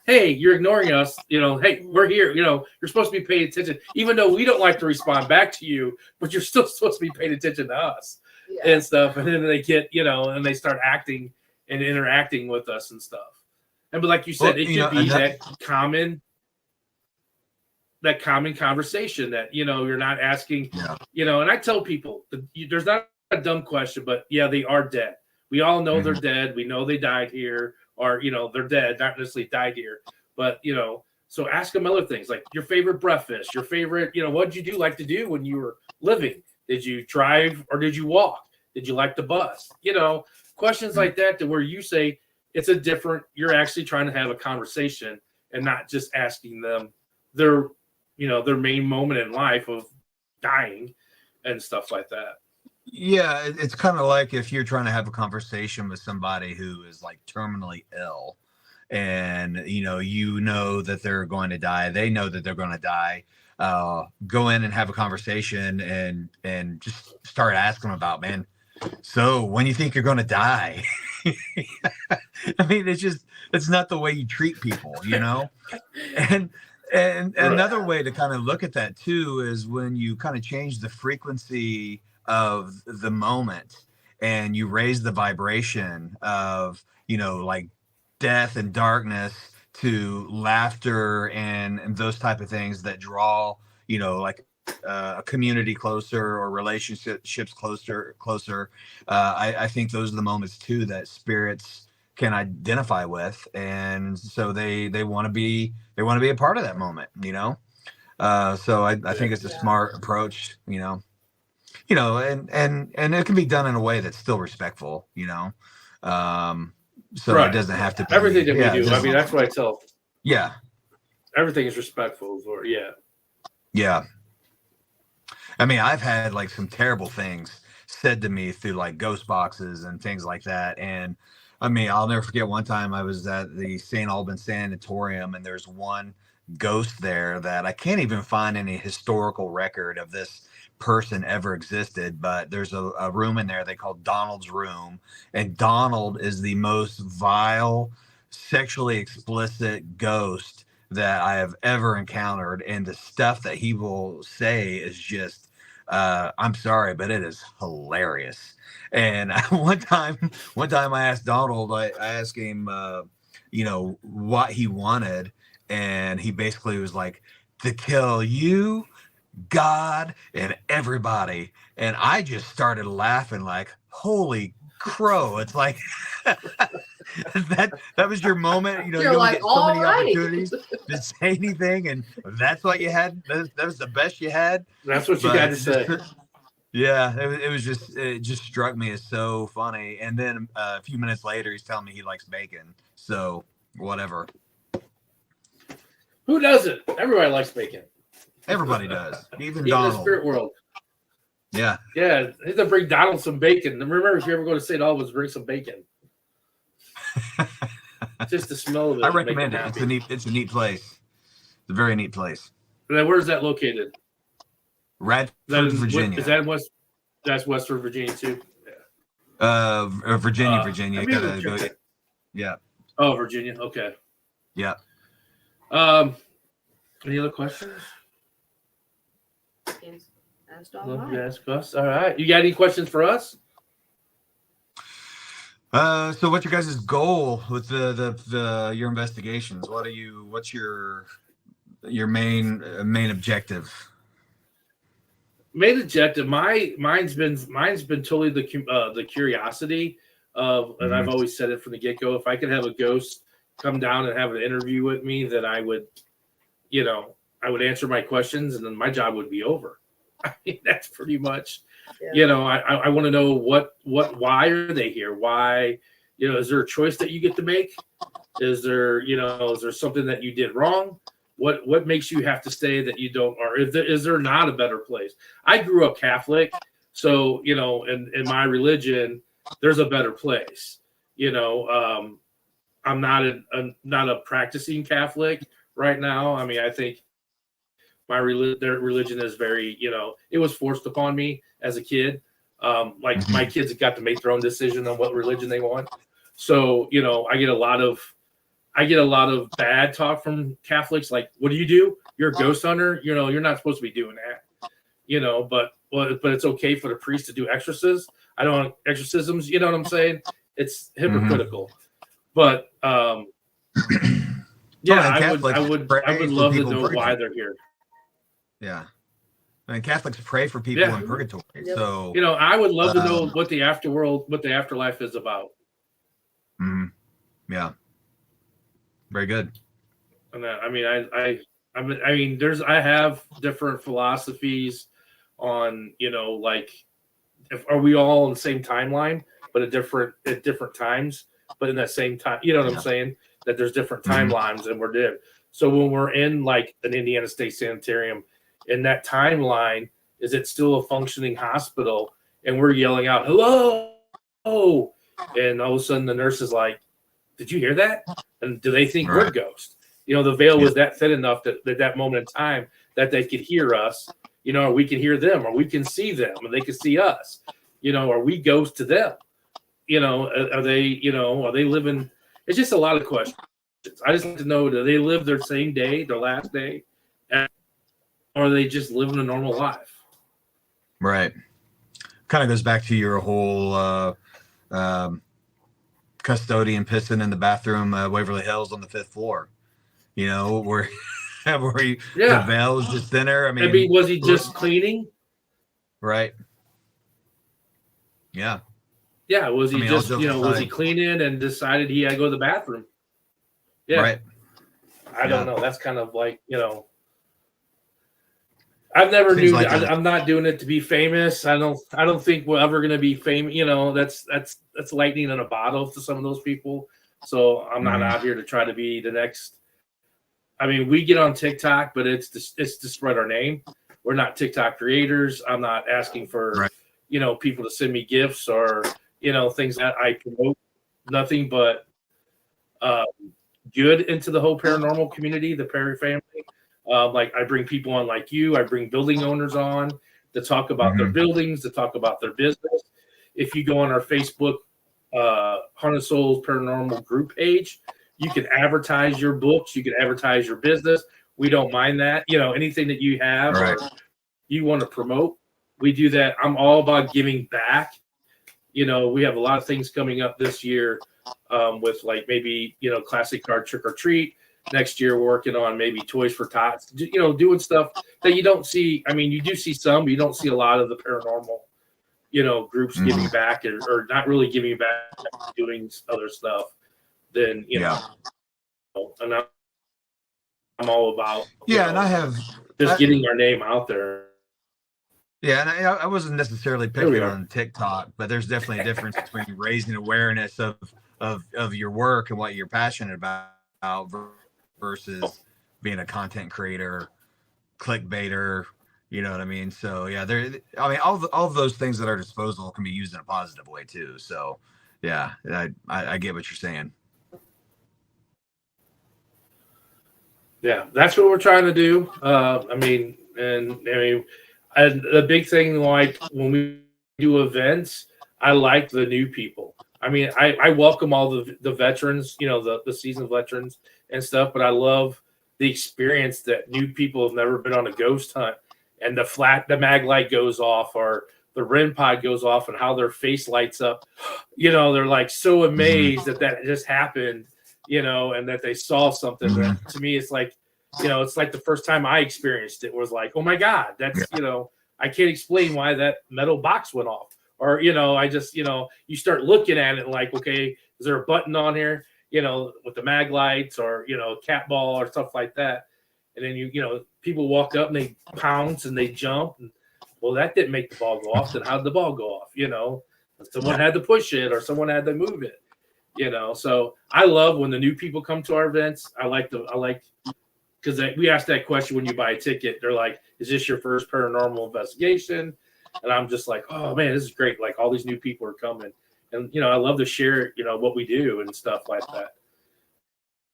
hey, you're ignoring us. Hey, we're here. You're supposed to be paying attention, even though we don't like to respond back to you, but you're still supposed to be paying attention to us and stuff. And then they get, and they start acting and interacting with us and stuff. But like you said, it could be that common conversation that, you're not asking, and I tell people that there's not a dumb question, but yeah, they are dead. We all know they're dead. We know they died here, or, they're dead, not necessarily died here, but, so ask them other things like your favorite breakfast, your favorite, what did you like to do when you were living? Did you drive or did you walk? Did you like the bus? You know, questions like that to where you say it's a different, you're actually trying to have a conversation and not just asking them their, you know, their main moment in life of dying and stuff like that. Yeah, it's kind of like if you're trying to have a conversation with somebody who is like terminally ill, and you know that they're going to die, they know that they're going to die. Go in and have a conversation and just start asking them about, man, so when you think you're going to die? I mean, it's not the way you treat people, and another way to kind of look at that too is when you kind of change the frequency of the moment and you raise the vibration of like death and darkness to laughter and those type of things that draw like a community closer or relationships closer. I think those are the moments too that spirits can identify with, and so they want to be a part of that moment. So I think it's a smart approach. And it can be done in a way that's still respectful. So Right. It doesn't have to be Everything that we do. I mean, that's what I tell. Yeah. Everything is respectful. Yeah. I mean, I've had like some terrible things said to me through like ghost boxes and things like that. And I mean, I'll never forget one time I was at the St. Albans Sanatorium, and there's one ghost there that I can't even find any historical record of this person ever existed, but there's a room in there they call Donald's room, and Donald is the most vile, sexually explicit ghost that I have ever encountered, and the stuff that he will say is just I'm sorry, but it is hilarious. And one time I asked Donald, I asked him what he wanted, and he basically was like, to kill you, God, and everybody. And I just started laughing like, holy crow. It's like that was your moment. You You're don't like, get so many "All right." opportunities to say anything, and that's what you had. That was the best you had. That's what you got to say. Yeah, it just struck me as so funny. And then a few minutes later, he's telling me he likes bacon. So whatever. Who doesn't? Everybody likes bacon. Everybody does, even in Donald. The spirit world. Yeah. Yeah, I need to bring Donald some bacon. And remember, if you ever go to St. Albans, bring some bacon. Just the smell of it. I recommend it. It's a neat place. It's a very neat place. And then where's that located? Radford, Virginia. Is that in West? That's Western Virginia too. Yeah. Virginia. Yeah. Oh, Virginia. Okay. Yeah. Any other questions? Ask us. All right. You got any questions for us? So what's your guys' goal with your investigations? What's your main objective? Main objective. Mine's been totally the curiosity of, and I've always said it from the get-go. If I could have a ghost come down and have an interview with me, that I would answer my questions, and then my job would be over. I mean, that's pretty much, I want to know why are they here? Why, is there a choice that you get to make? Is there something that you did wrong? What makes you have to stay that you don't, or is there not a better place? I grew up Catholic, so, in my religion, there's a better place. I'm not a practicing Catholic right now. I mean, I think their religion is very, it was forced upon me as a kid. Like my kids have got to make their own decision on what religion they want. So, I get a lot of bad talk from Catholics. Like, what do you do? You're a ghost hunter. You're not supposed to be doing that, but it's okay for the priest to do exorcisms. I don't want exorcisms. You know what I'm saying? It's hypocritical, but, I would love to know why they're here. Yeah. I mean, Catholics pray for people in purgatory. Yep. So, I would love to know what the afterlife is about. Yeah. Very good. And I have different philosophies on, like, are we all on the same timeline, but at different times, but in that same time, you know what I'm saying? That there's different timelines and we're there. So when we're in like an Indiana State Sanitarium, in that timeline, is it still a functioning hospital? And we're yelling out, hello. And all of a sudden the nurse is like, did you hear that? And do they think we're ghosts? The veil was that thin enough that moment in time that they could hear us, or we can hear them, or we can see them, and they can see us. Are we ghosts to them? Are they living? It's just a lot of questions. I just like to know, do they live their same day, their last day? Or are they just living a normal life? Right. Kind of goes back to your whole custodian pissing in the bathroom, Waverly Hills on the 5th floor. Where the veil is just thinner. I mean, was he just cleaning? Right. Yeah. Yeah. Was he was he cleaning and decided he had to go to the bathroom? Yeah. Right. I don't know. That's kind of like, I've never knew. I'm not doing it to be famous. I don't think we're ever going to be famous. That's lightning in a bottle to some of those people. So I'm not out here to try to be the next. I mean, we get on TikTok, but it's to spread our name. We're not TikTok creators. I'm not asking for, people to send me gifts or, things that I promote. Nothing but good into the whole paranormal community, the Perry family. Like I bring people on like you. I bring building owners on to talk about their buildings, to talk about their business. If you go on our Facebook, Haunted Souls Paranormal group page, you can advertise your books. You can advertise your business. We don't mind that. Anything that you have or you want to promote, we do that. I'm all about giving back. We have a lot of things coming up this year with like maybe, classic card trick or treat. Next year, we're working on maybe Toys for Tots, doing stuff that you don't see. I mean, you do see some, but you don't see a lot of the paranormal, groups giving back or not really giving back, doing other stuff. Then, and I'm all about, and I have just getting our name out there. Yeah, and I wasn't necessarily picking on TikTok, but there's definitely a difference between raising awareness of your work and what you're passionate about versus being a content creator, clickbaiter, you know what I mean? So all of those things at our disposal can be used in a positive way too. So yeah, I get what you're saying. Yeah, that's what we're trying to do. The big thing, like when we do events, I like the new people. I mean, I welcome all the veterans, the seasoned veterans and stuff, but I love the experience that new people have never been on a ghost hunt and the mag light goes off or the REM pod goes off and how their face lights up. They're like so amazed that just happened, and that they saw something. That, to me, it's like, it's like the first time I experienced it was like, oh my God, that's, I can't explain why that metal box went off. Or, I just, you start looking at it like, okay, is there a button on here, with the mag lights or, cat ball or stuff like that. And then, people walk up and they pounce and they jump. And, well, that didn't make the ball go off. Then how did the ball go off? Someone had to push it or someone had to move it, So I love when the new people come to our events. Because we asked that question when you buy a ticket. They're like, is this your first paranormal investigation? And I'm just like, oh man, this is great. Like all these new people are coming. And, I love to share, what we do and stuff like that.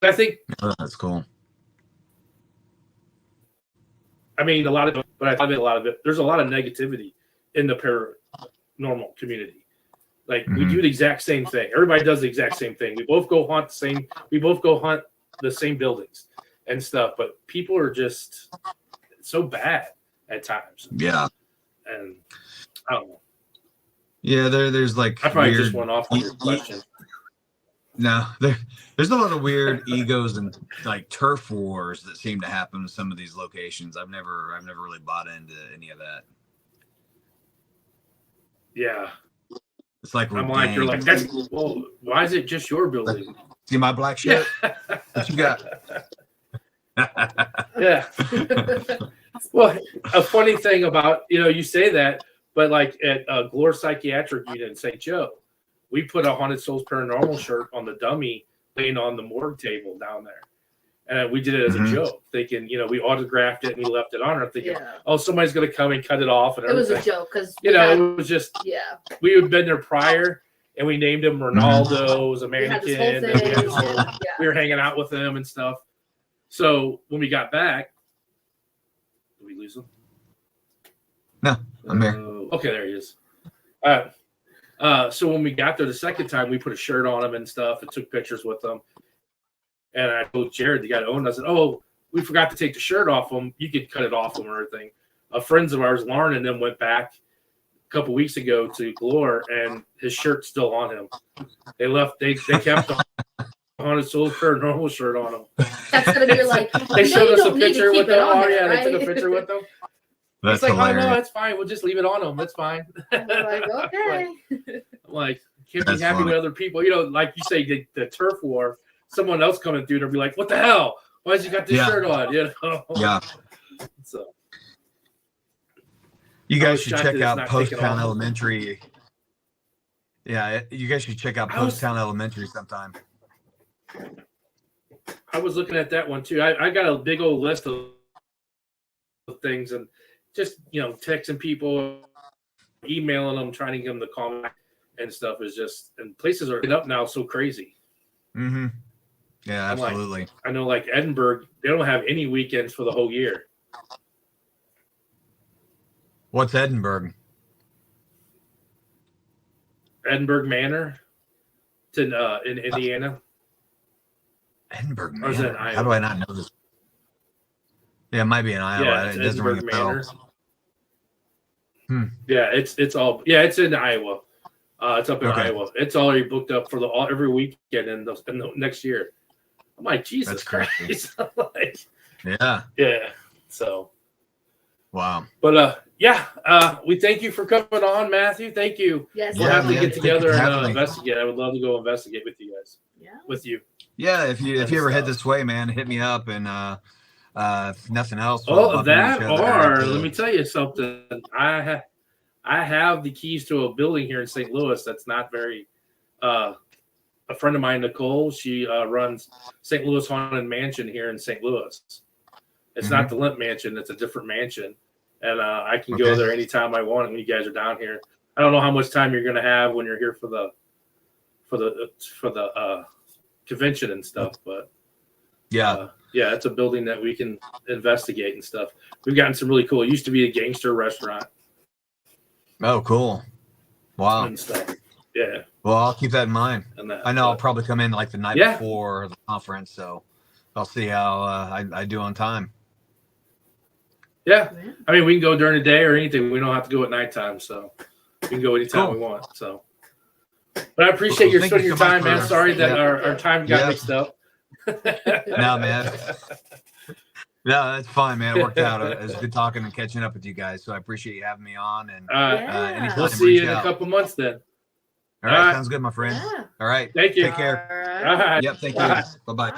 I think that's cool. I mean, a lot of it, there's a lot of negativity in the paranormal community. Like we do the exact same thing. Everybody does the exact same thing. We both go hunt the same buildings and stuff, but people are just so bad at times. Yeah. And I don't know. Yeah, there's like I probably just went off on your question. No, there's a lot of weird egos and like turf wars that seem to happen in some of these locations. I've never really bought into any of that. Yeah. It's like I'm like, you're like, well, why is it just your building? See my black shirt? What you got? Yeah. Well, a funny thing about, you say that, but like at Glore Psychiatric Unit in St. Joe, we put a Haunted Souls Paranormal shirt on the dummy laying on the morgue table down there. And we did it as a joke, thinking, we autographed it and we left it on her, thinking, oh, somebody's going to come and cut it off. And it was a joke because, it was just, we had been there prior and we named him Ronaldo as a mannequin. We were hanging out with him and stuff. So when we got back, did we lose him? No, I'm here. Okay, there he is. So when we got there the second time, we put a shirt on him and stuff and took pictures with him. And I told Jared, the guy that owned it, I said, oh, we forgot to take the shirt off him. You could cut it off him or everything. Friends of ours, Lauren and them, went back a couple weeks ago to Glore, and his shirt's still on him. They kept the Haunted Souls Paranormal shirt on him. That's going to be like, they showed us a picture with them. Oh, yeah, they took a picture with them. That's like, hilarious. oh, no, it's fine. We'll just leave it on them. That's fine. I'm like, okay. I'm like, can't be happy with other people. Like you say, the turf war, someone else coming through and be like, what the hell? Why has he got this shirt on? Yeah. So you guys should check out Post Town Elementary. Yeah, you guys should check out Post Town Elementary sometime. I was looking at that one too. I got a big old list of things and just texting people, emailing them, trying to get them to call back and stuff is just, and places are up now so crazy. Mm-hmm. Yeah, absolutely. I know, like Edinburgh, they don't have any weekends for the whole year. What's Edinburgh? Edinburgh Manor. It's in Indiana. Edinburgh Or is it in Manor. Iowa? How do I not know this? Yeah, it might be in Iowa. Yeah, it doesn't ring a bell. Yeah, it's all. Yeah, it's in Iowa. It's up in Iowa. It's already booked up for every weekend in the next year. I'm like, Jesus Christ. Yeah. So. Wow. But we thank you for coming on, Matthew. Thank you. Yes. We'll have to get together and investigate. I would love to go investigate with you guys. Yeah. With you. Yeah, if you ever head this way, man, hit me up and if nothing else. Let me tell you something. I have the keys to a building here in St. Louis that's not very a friend of mine, Nicole, she runs St. Louis Haunted Mansion here in St. Louis. It's not the Limp Mansion, it's a different mansion. And I can go there anytime I want when you guys are down here. I don't know how much time you're gonna have when you're here for the convention and stuff, but yeah, it's a building that we can investigate and stuff. We've gotten some really cool. It used to be a gangster restaurant. Oh, cool! Wow. And stuff. Yeah. Well, I'll keep that in mind. I know I'll probably come in like the night before the conference, so I'll see how I do on time. Yeah, I mean we can go during the day or anything. We don't have to go at nighttime, so we can go anytime we want. So, but I appreciate your spending your time, man. Sorry that our time got mixed up. No, man. No, that's fine, man. It worked out. It was good talking and catching up with you guys. So I appreciate you having me on. And anytime, we'll see you in a couple months then. All right, sounds good, my friend. Yeah. All right, thank you. Take care. All right. Yep, thank you. Bye-bye.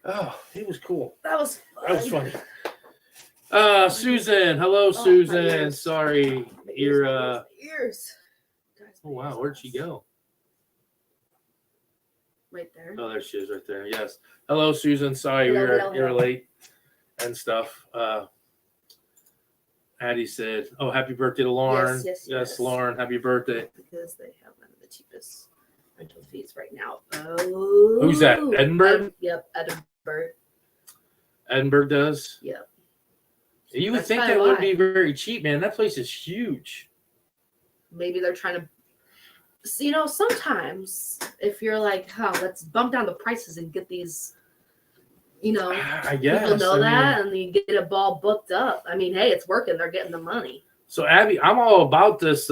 Oh, he was cool. That was funny. Susan. Hello, Susan. Sorry. You're ears. Oh wow, where'd she go? Right there. Oh, there she is right there. Yes. Hello, Susan. Sorry you're late and stuff. Addie said, oh, happy birthday to Lauren. Yes, Lauren, happy birthday. Because they have one of the cheapest rental fees right now. Oh. Who's that? Edinburgh? Yep, Edinburgh. Edinburgh does? Yep. You would think that would be very cheap, man. That place is huge. Maybe they're trying to, sometimes if you're like, let's bump down the prices and get these, I guess. People know that, and you get a ball booked up. I mean, hey, it's working. They're getting the money. So, Abby, I'm all about this.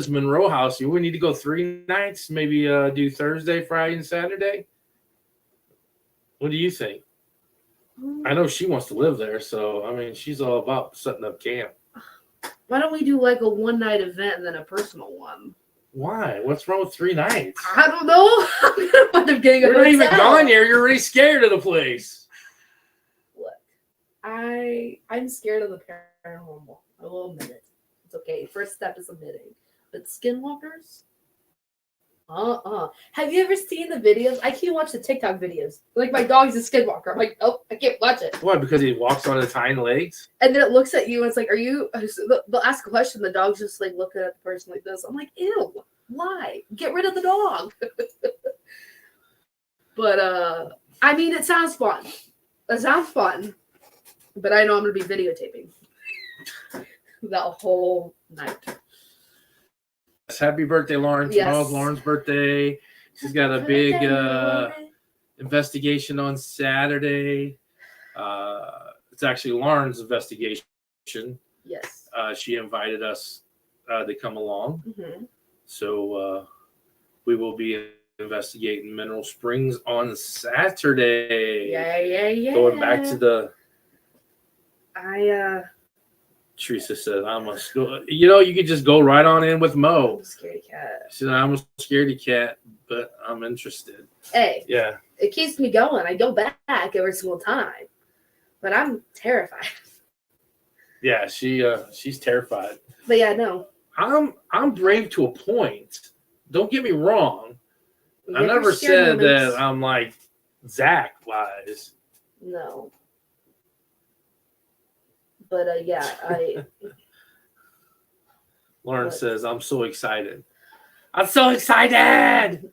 Monroe house. We need to go 3 nights, maybe do Thursday, Friday, and Saturday. What do you think? I know she wants to live there, so I mean, she's all about setting up camp. Why don't we do like a one-night event and then a personal one? Why? What's wrong with 3 nights? I don't know. I'm gonna wind up getting a You're not even hotel. gone yet. You're already scared of the place. Look, I'm scared of the paranormal. I will admit it. It's okay. First step is admitting. But skinwalkers? Have you ever seen the videos? I can't watch the TikTok videos. Like my dog's a skinwalker. I'm like, oh, I can't watch it. Why? Because he walks on his hind legs? And then it looks at you and it's like, are you? They'll ask a question. The dog's just like looking at the person like this. I'm like, ew. Why? Get rid of the dog. But I mean, it sounds fun. It sounds fun. But I know I'm gonna be videotaping that whole night. Happy birthday, Lauren. Yes. Tomorrow's Lauren's birthday. She's got a big investigation on Saturday. It's actually Lauren's investigation. Yes. She invited us to come along. Mm-hmm. So we will be investigating Mineral Springs on Saturday. Yeah. Going back to the Teresa Teresa said, I'm a school. You know, you could just go right on in with Mo. I'm a scaredy cat. She said, I'm a scaredy cat, but I'm interested. Hey, Yeah. it keeps me going. I go back every single time, but I'm terrified. Yeah, she's terrified. But yeah, no. I'm brave to a point. Don't get me wrong. I You never ever scare said moments? that I'm like Zach wise. No. But yeah, Lauren What? says, I'm so excited. I'm so excited.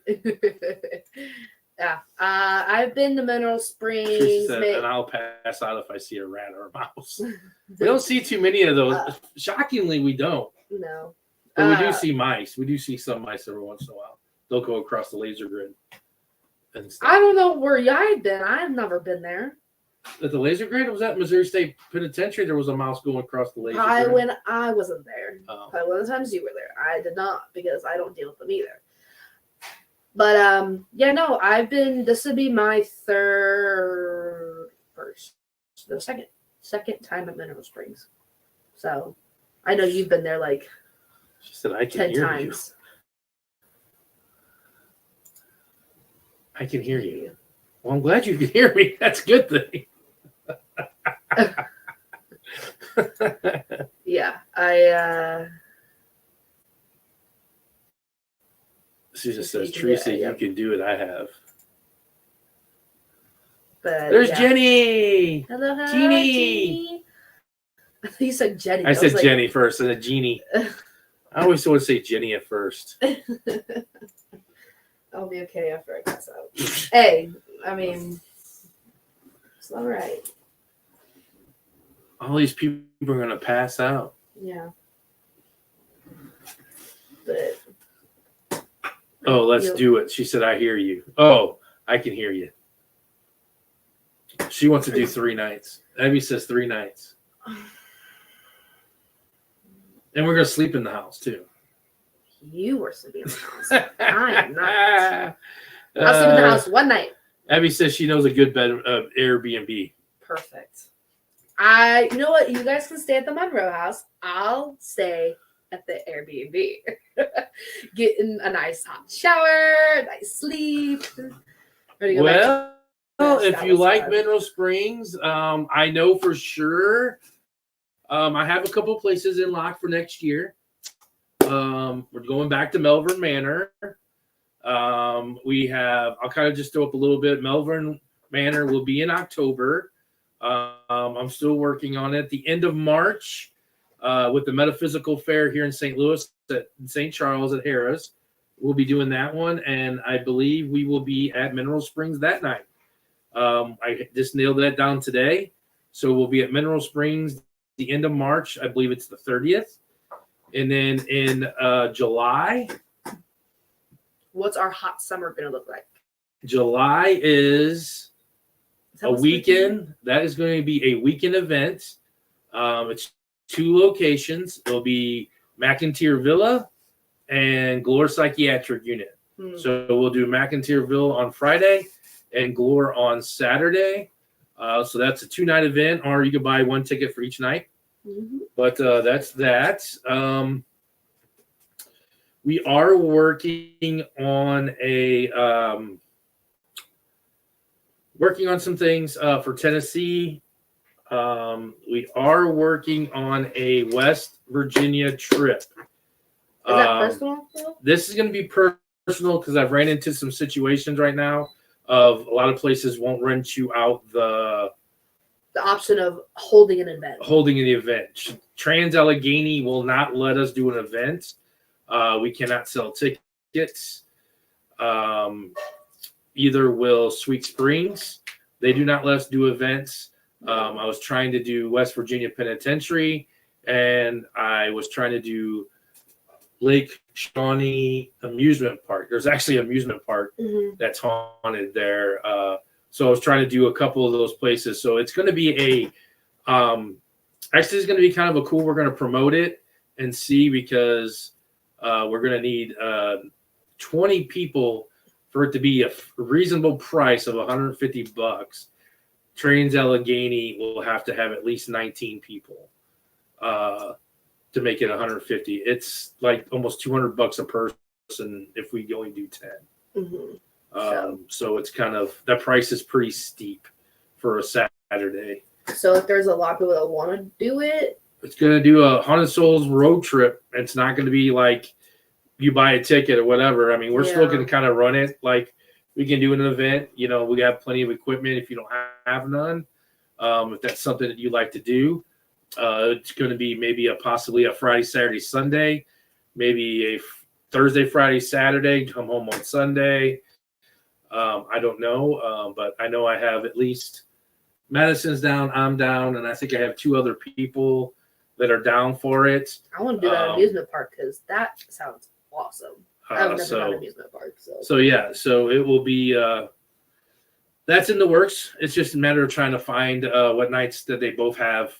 yeah. I've been to Mineral Springs. Teresa said, and I'll pass out if I see a rat or a mouse. We don't see too many of those. Shockingly, we don't. No. But we do see mice. We do see some mice every once in a while. They'll go across the laser grid and stuff. I don't know where y'all been. I've never been there. At the laser grid, was that Missouri State Penitentiary? There was a mouse going across the laser grid. When I wasn't there. Oh. Probably one of the times you were there. I did not because I don't deal with them either. But yeah, no, I've been. This would be my second time at Mineral Springs. So I know you've been there like She said, I can 10 hear times. you. I can hear you. Well, I'm glad you can hear me. That's a good thing. Yeah, She just says, Yeah, Teresa, yeah. you can do it. I have. but There's yeah. Jenny. Hello, hi, Jeannie. Jeannie. I think you said Jenny. I said was like, Jenny first, and then Jeannie. I always want to say Jenny at first. I'll be okay after I pass out. Hey, I mean, it's all right. All these people are going to pass out. Yeah. But Oh, let's Yep. do it. She said, I hear you. Oh, I can hear you. She wants to do 3 nights. Abby says 3 nights. And we're going to sleep in the house, too. you were sleeping in the house. I am not. I'll I'll sleep in the house one night. Abby says she knows a good bed Airbnb. Perfect. You know what? You guys can stay at the Monroe house. I'll stay at the Airbnb. Getting a nice hot shower, nice sleep. Ready to go back to- Well, Yes, if that you was like fun. Mineral Springs, I know for sure. I have a couple places in lock for next year. We're going back to Melbourne Manor. I'll kind of just throw up a little bit. Melbourne Manor will be in October. I'm still working on it. The end of March with the Metaphysical Fair here in St. Louis at St. Charles at Harrah's. We'll be doing that one, and I believe we will be at Mineral Springs that night. I just nailed that down today. So we'll be at Mineral Springs the end of March. I believe it's the 30th. And then in July, What's our hot summer going to look like? July is Is that a what's going to weekend. That is going to be a weekend event. It's 2 locations. It'll be McIntyre Villa and Glore Psychiatric Unit. be? So we'll do McIntyre Villa on Friday and Glore on Saturday. So that's a 2-night event, or you could buy 1 ticket for each night. Mhm. But that's that. We are working on some things for Tennessee. We are working on a West Virginia trip. Is that personal? This is going to be personal because I've ran into some situations right now of a lot of places won't rent you out the option of holding an event. Trans Allegheny will not let us do an event. We cannot sell tickets. Either will Sweet Springs. They do not let us do events. I was trying to do West Virginia Penitentiary, and I was trying to do Lake Shawnee Amusement Park. There's actually an amusement park that's haunted there. So I was trying to do a couple of those places. So it's going to be actually it's going to be kind of a cool, we're going to promote it and see, because we're going to need 20 people for it to be a reasonable price of $150. Trans Allegheny will have to have at least 19 people to make it 150. It's like almost $200 a person if we only do 10. So it's kind of, that price is pretty steep for a Saturday. So if there's a lot of people that want to do it, it's going to do a Haunted Souls road trip. It's not going to be like you buy a ticket or whatever. I mean, we're still going to kind of run it like we can do an event. You know, we have plenty of equipment if you don't have none. If that's something that you like to do, it's going to be maybe possibly a Friday, Saturday, Sunday, maybe a Thursday, Friday, Saturday, come home on Sunday. I don't know, but I know I have at least Madison's down, I'm down, and I think I have 2 other people that are down for it. I want to do that amusement park because that sounds awesome. I've never done an amusement park. So it will be that's in the works. It's just a matter of trying to find what nights that they both have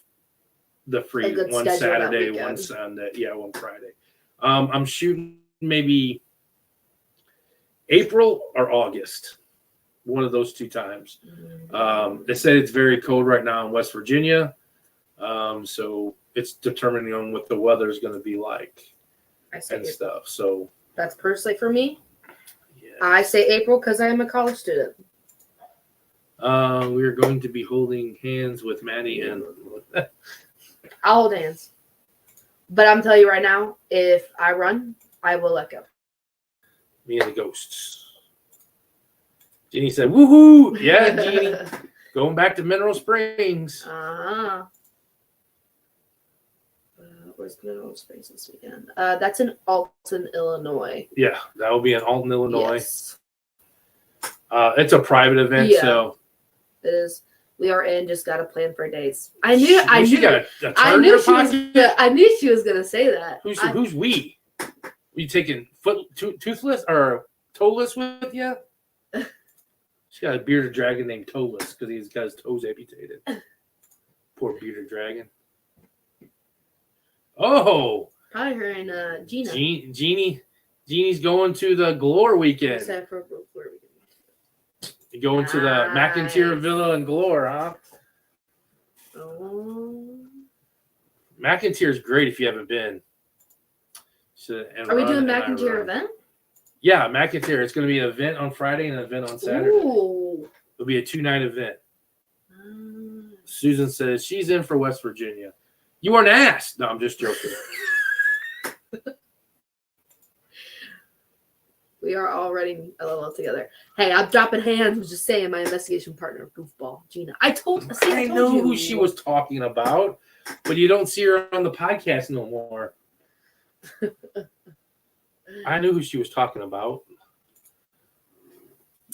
the free, one Saturday, one Sunday, one Friday. I'm shooting maybe April or August, one of those 2 times. They said it's very cold right now in West Virginia, so it's determining on what the weather is going to be like and stuff. So that's personally for me. I say April because I am a college student. We are going to be holding hands with Maddie and I'll hold hands. But I'm telling you right now, if I run, I will let go. Me and the ghosts. Jeannie said, woohoo! Yeah, Jeannie. Going back to Mineral Springs. Where's Mineral Springs this weekend? That's in Alton, Illinois. Yeah, that will be in Alton, Illinois. Yes. It's a private event, so it is. We are in. Just got to plan for days. I knew she was gonna say that. Who's we? You taking toothless or toeless with you? She got a bearded dragon named Toeless because he's got his toes amputated. Poor bearded dragon. Oh, probably her and Gina. Jeannie's going to the Glore weekend. Except for Glore weekend. You going to the McIntyre Villa in Glore, huh? Oh. McIntyre is great if you haven't been. Are we doing McIntyre event? Yeah, McIntyre. It's going to be an event on Friday and an event on Saturday. Ooh. It'll be a 2-night event. Susan says she's in for West Virginia. You weren't asked. No, I'm just joking. We are already a little together. Hey, I'm dropping hands. I was just saying, my investigation partner, goofball, Gina. I know who she was talking about, but you don't see her on the podcast no more. I knew who she was talking about.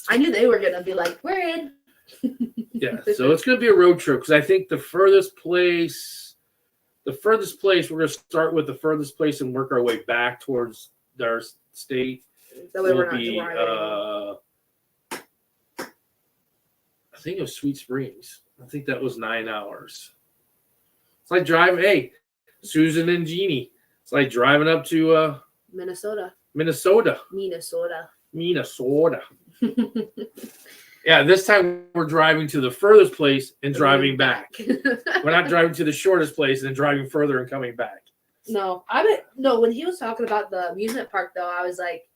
I knew they were going to be like, we're in. Yeah, so it's going to be a road trip because I think the furthest place, we're going to start with the furthest place and work our way back towards our state. That way we're not driving. I think it was Sweet Springs. I think that was 9 hours. It's like driving. Hey, Susan and Jeannie. It's like driving up to Minnesota. Yeah, this time we're driving to the furthest place and driving back. We're not driving to the shortest place and then driving further and coming back. No, I mean, no. When he was talking about the amusement park, though, I was like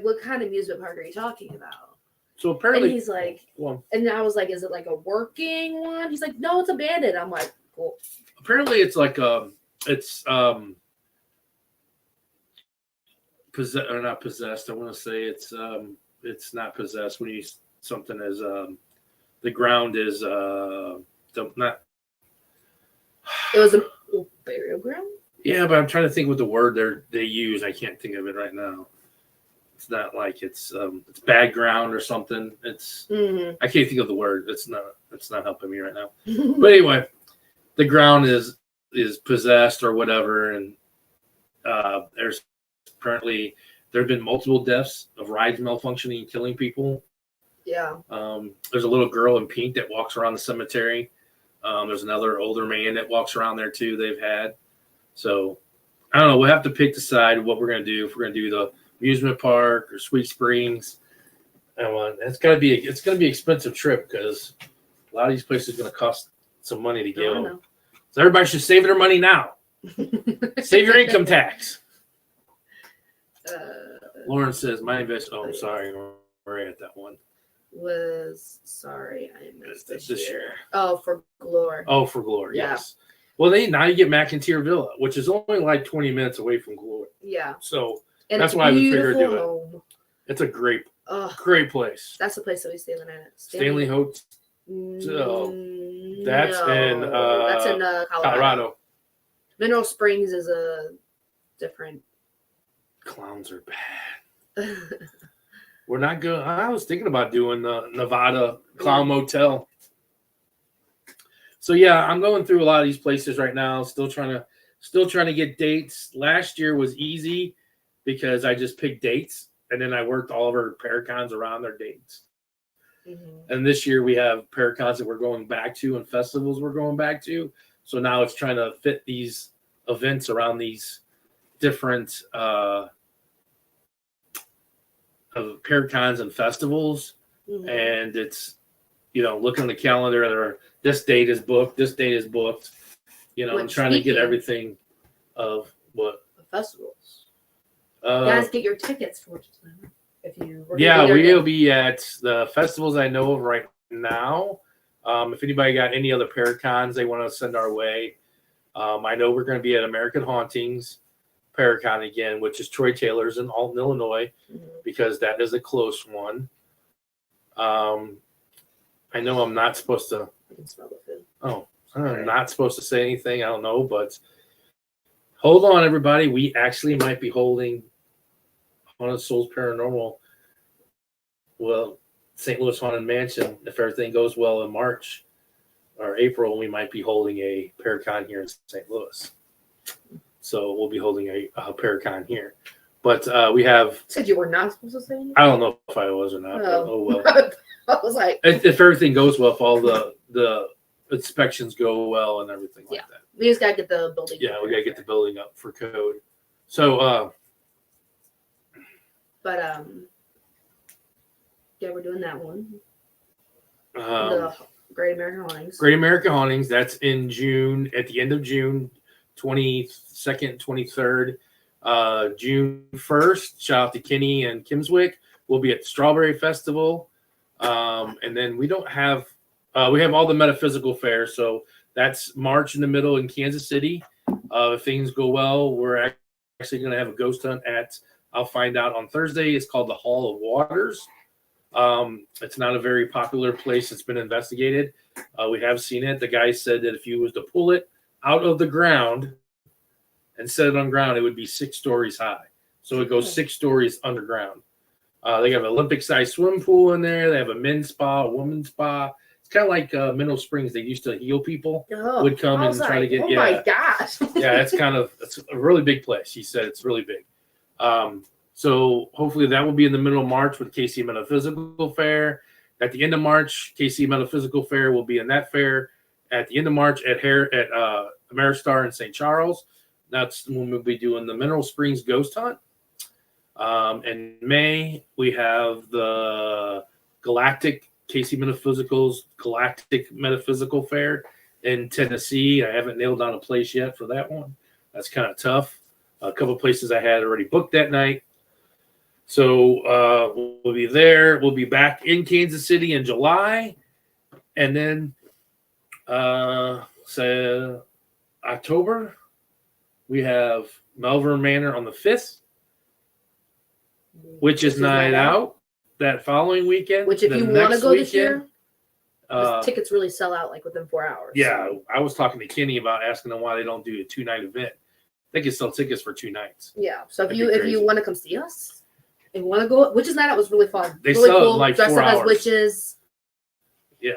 what kind of amusement park are you talking about? So And apparently, he's like, well, and I was like, is it like a working one? He's like, no, it's abandoned. I'm like, cool. apparently it's like it's or not possessed. I want to say it's not possessed when you something as the ground is not. It was a burial ground. Yeah, but I'm trying to think what the word they use. I can't think of it right now. It's not like it's bad ground or something. It's I can't think of the word. It's not helping me right now. But anyway, the ground is possessed or whatever, and there's apparently there have been multiple deaths of rides malfunctioning and killing people. Yeah. There's a little girl in pink that walks around the cemetery. There's another older man that walks around there too. They've had. So I don't know. We'll have to decide what we're gonna do. If we're gonna do the amusement park or Sweet Springs, and it's gonna be an expensive trip because a lot of these places are gonna cost some money to go. So everybody should save their money now. Save your income tax. Lauren says my invest. Oh, I'm sorry, we're at that one. Sorry, I missed this year. year. Oh, for Glory. Oh, for Glory. Yeah. Yes. Well, now you get McIntyre Villa, which is only like 20 minutes away from Glory. Yeah. So and that's why I figured do home. it. It's a great place. That's the place that we stay the night at. Stanley Hotel. That's in Colorado. Mineral Springs is a different. Clowns are bad. We're not good. I was thinking about doing the Nevada Clown Motel. So yeah, I'm going through a lot of these places right now. Still trying to get dates. Last year was easy because I just picked dates and then I worked all of our Paracons around their dates. Mm-hmm. And this year we have Paracons that we're going back to and festivals we're going back to. So now it's trying to fit these events around these different of Paracons and festivals. Mm-hmm. And it's, look on the calendar, this date is booked, I'm trying to get everything of what festivals. You guys get your tickets for if you we'll be at the festivals I know of right now. If anybody got any other Paracons they want to send our way, I know we're going to be at American Hauntings Paracon again, which is Troy Taylor's in Alton, Illinois, because that is a close one. I know I'm not supposed to. I can smell the food. Oh, I'm not supposed to say anything. I don't know, but hold on, everybody. We actually might be holding Haunted Souls Paranormal. Well, St. Louis Haunted Mansion, if everything goes well in March or April, we might be holding a Paracon here in St. Louis. So we'll be holding a Paracon here. But we have. Said you were not supposed to say anything? I don't know if I was or not. Oh well. I was like, if everything goes well, if all the inspections go well and everything like that. We just gotta get the building. Yeah, we gotta get the building up for code. So, we're doing that one. The Great American Hauntings. Great American Hauntings. That's in June. At the end of June, 22nd, 23rd. June 1st. Shout out to Kenny and Kimswick. We'll be at the Strawberry Festival. And then we have all the metaphysical fairs. So that's March in the middle in Kansas City. If things go well, we're actually going to have a ghost hunt I'll find out on Thursday. It's called the Hall of Waters. It's not a very popular place. It's been investigated. We have seen it. The guy said that if you was to pull it out of the ground and set it on ground, it would be 6 stories high. So it goes 6 stories underground. They have an Olympic-sized swimming pool in there. They have a men's spa, a women's spa. It's kind of like Mineral Springs. They used to heal people. Would come and try to get. Oh my gosh! Yeah, it's a really big place. He said it's really big. So hopefully that will be in the middle of March with KC Metaphysical Fair. At the end of March, KC Metaphysical Fair will be in that fair. At the end of March at Ameristar in St. Charles. That's when we'll be doing the Mineral Springs Ghost Hunt. In May, we have the KC Metaphysical Fair in Tennessee. I haven't nailed down a place yet for that one. That's kind of tough. A couple places I had already booked that night. So we'll be there. We'll be back in Kansas City in July. And then so October, we have Melbourne Manor on the 5th, which is night out that following weekend. Which if The you want to next go this weekend, year, the tickets really sell out like within 4 hours. Yeah, I was talking to Kenny about asking them why they don't do a 2-night event. They can sell tickets for 2 nights. Yeah. So if That'd you be if crazy. you want to come see us, if you want to go, Witches Night Out was really fun. They really sell it in cool. like Dress 4 up as hours. witches. Yeah,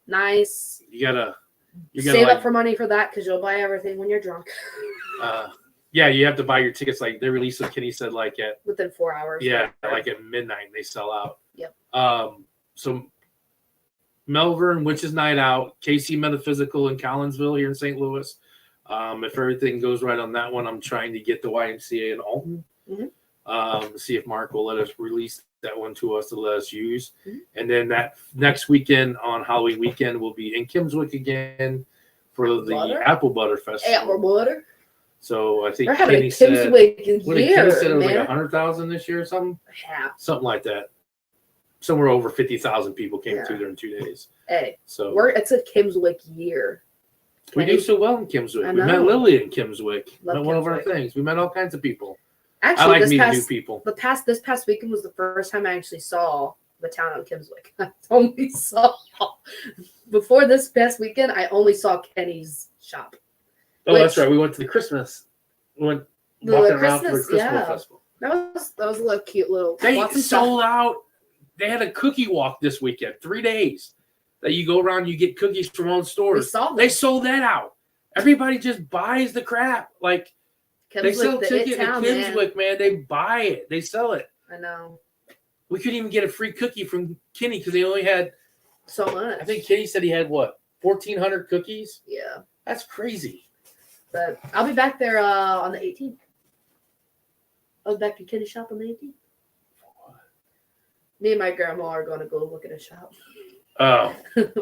Nice. you gotta Save like, up for money for that because you'll buy everything when you're drunk. yeah, you have to buy your tickets. Like they release them. Kenny said like at Within 4 hours. yeah, like at midnight they sell out. Yep. So Melbourne, Witches Night Out, KC Metaphysical in Collinsville here in St. Louis. If everything goes right on that one, I'm trying to get the YMCA in Alton. See if Mark will let us release that one to us to let us use. And then that next weekend on Halloween weekend, we'll be in Kimmswick again for the Apple Butter Festival. Apple butter. So I think They're having Kenny a said, Kimmswick what did year, Kenny said it was like man. 100,000 this year or something? Yeah. Something like that. Somewhere over 50,000 people came Yeah. through there in 2 days. Hey, So it's a Kimmswick year. we do so well in Kimmswick. I We met know. Lily in Kimmswick. Love Met one of our Kimmswick. things. We met all kinds of people. Actually, I like this meeting new past people. this past weekend was the first time I actually saw the town of Kimmswick. I only saw before this past weekend. I only saw Kenny's shop. Oh, that's right. We went to the Christmas. We went walking around for the Christmas, Christmas yeah. festival. That was a little cute little. They lots of stuff. sold out. They had a cookie walk this weekend, 3 days. That you go around, you get cookies from all the We stores. saw them. They sold that out. Everybody just buys the crap. Like they sell tickets at Kimmswick, man. They buy it. They sell it. I know. We couldn't even get a free cookie from Kenny because they only had. So much. I think Kenny said he had what 1,400 cookies. Yeah. That's crazy. But I'll be back there on the 18th. I'll be back to Kenny's shop on the 18th. Me and my grandma are going to go look at a shop. Oh.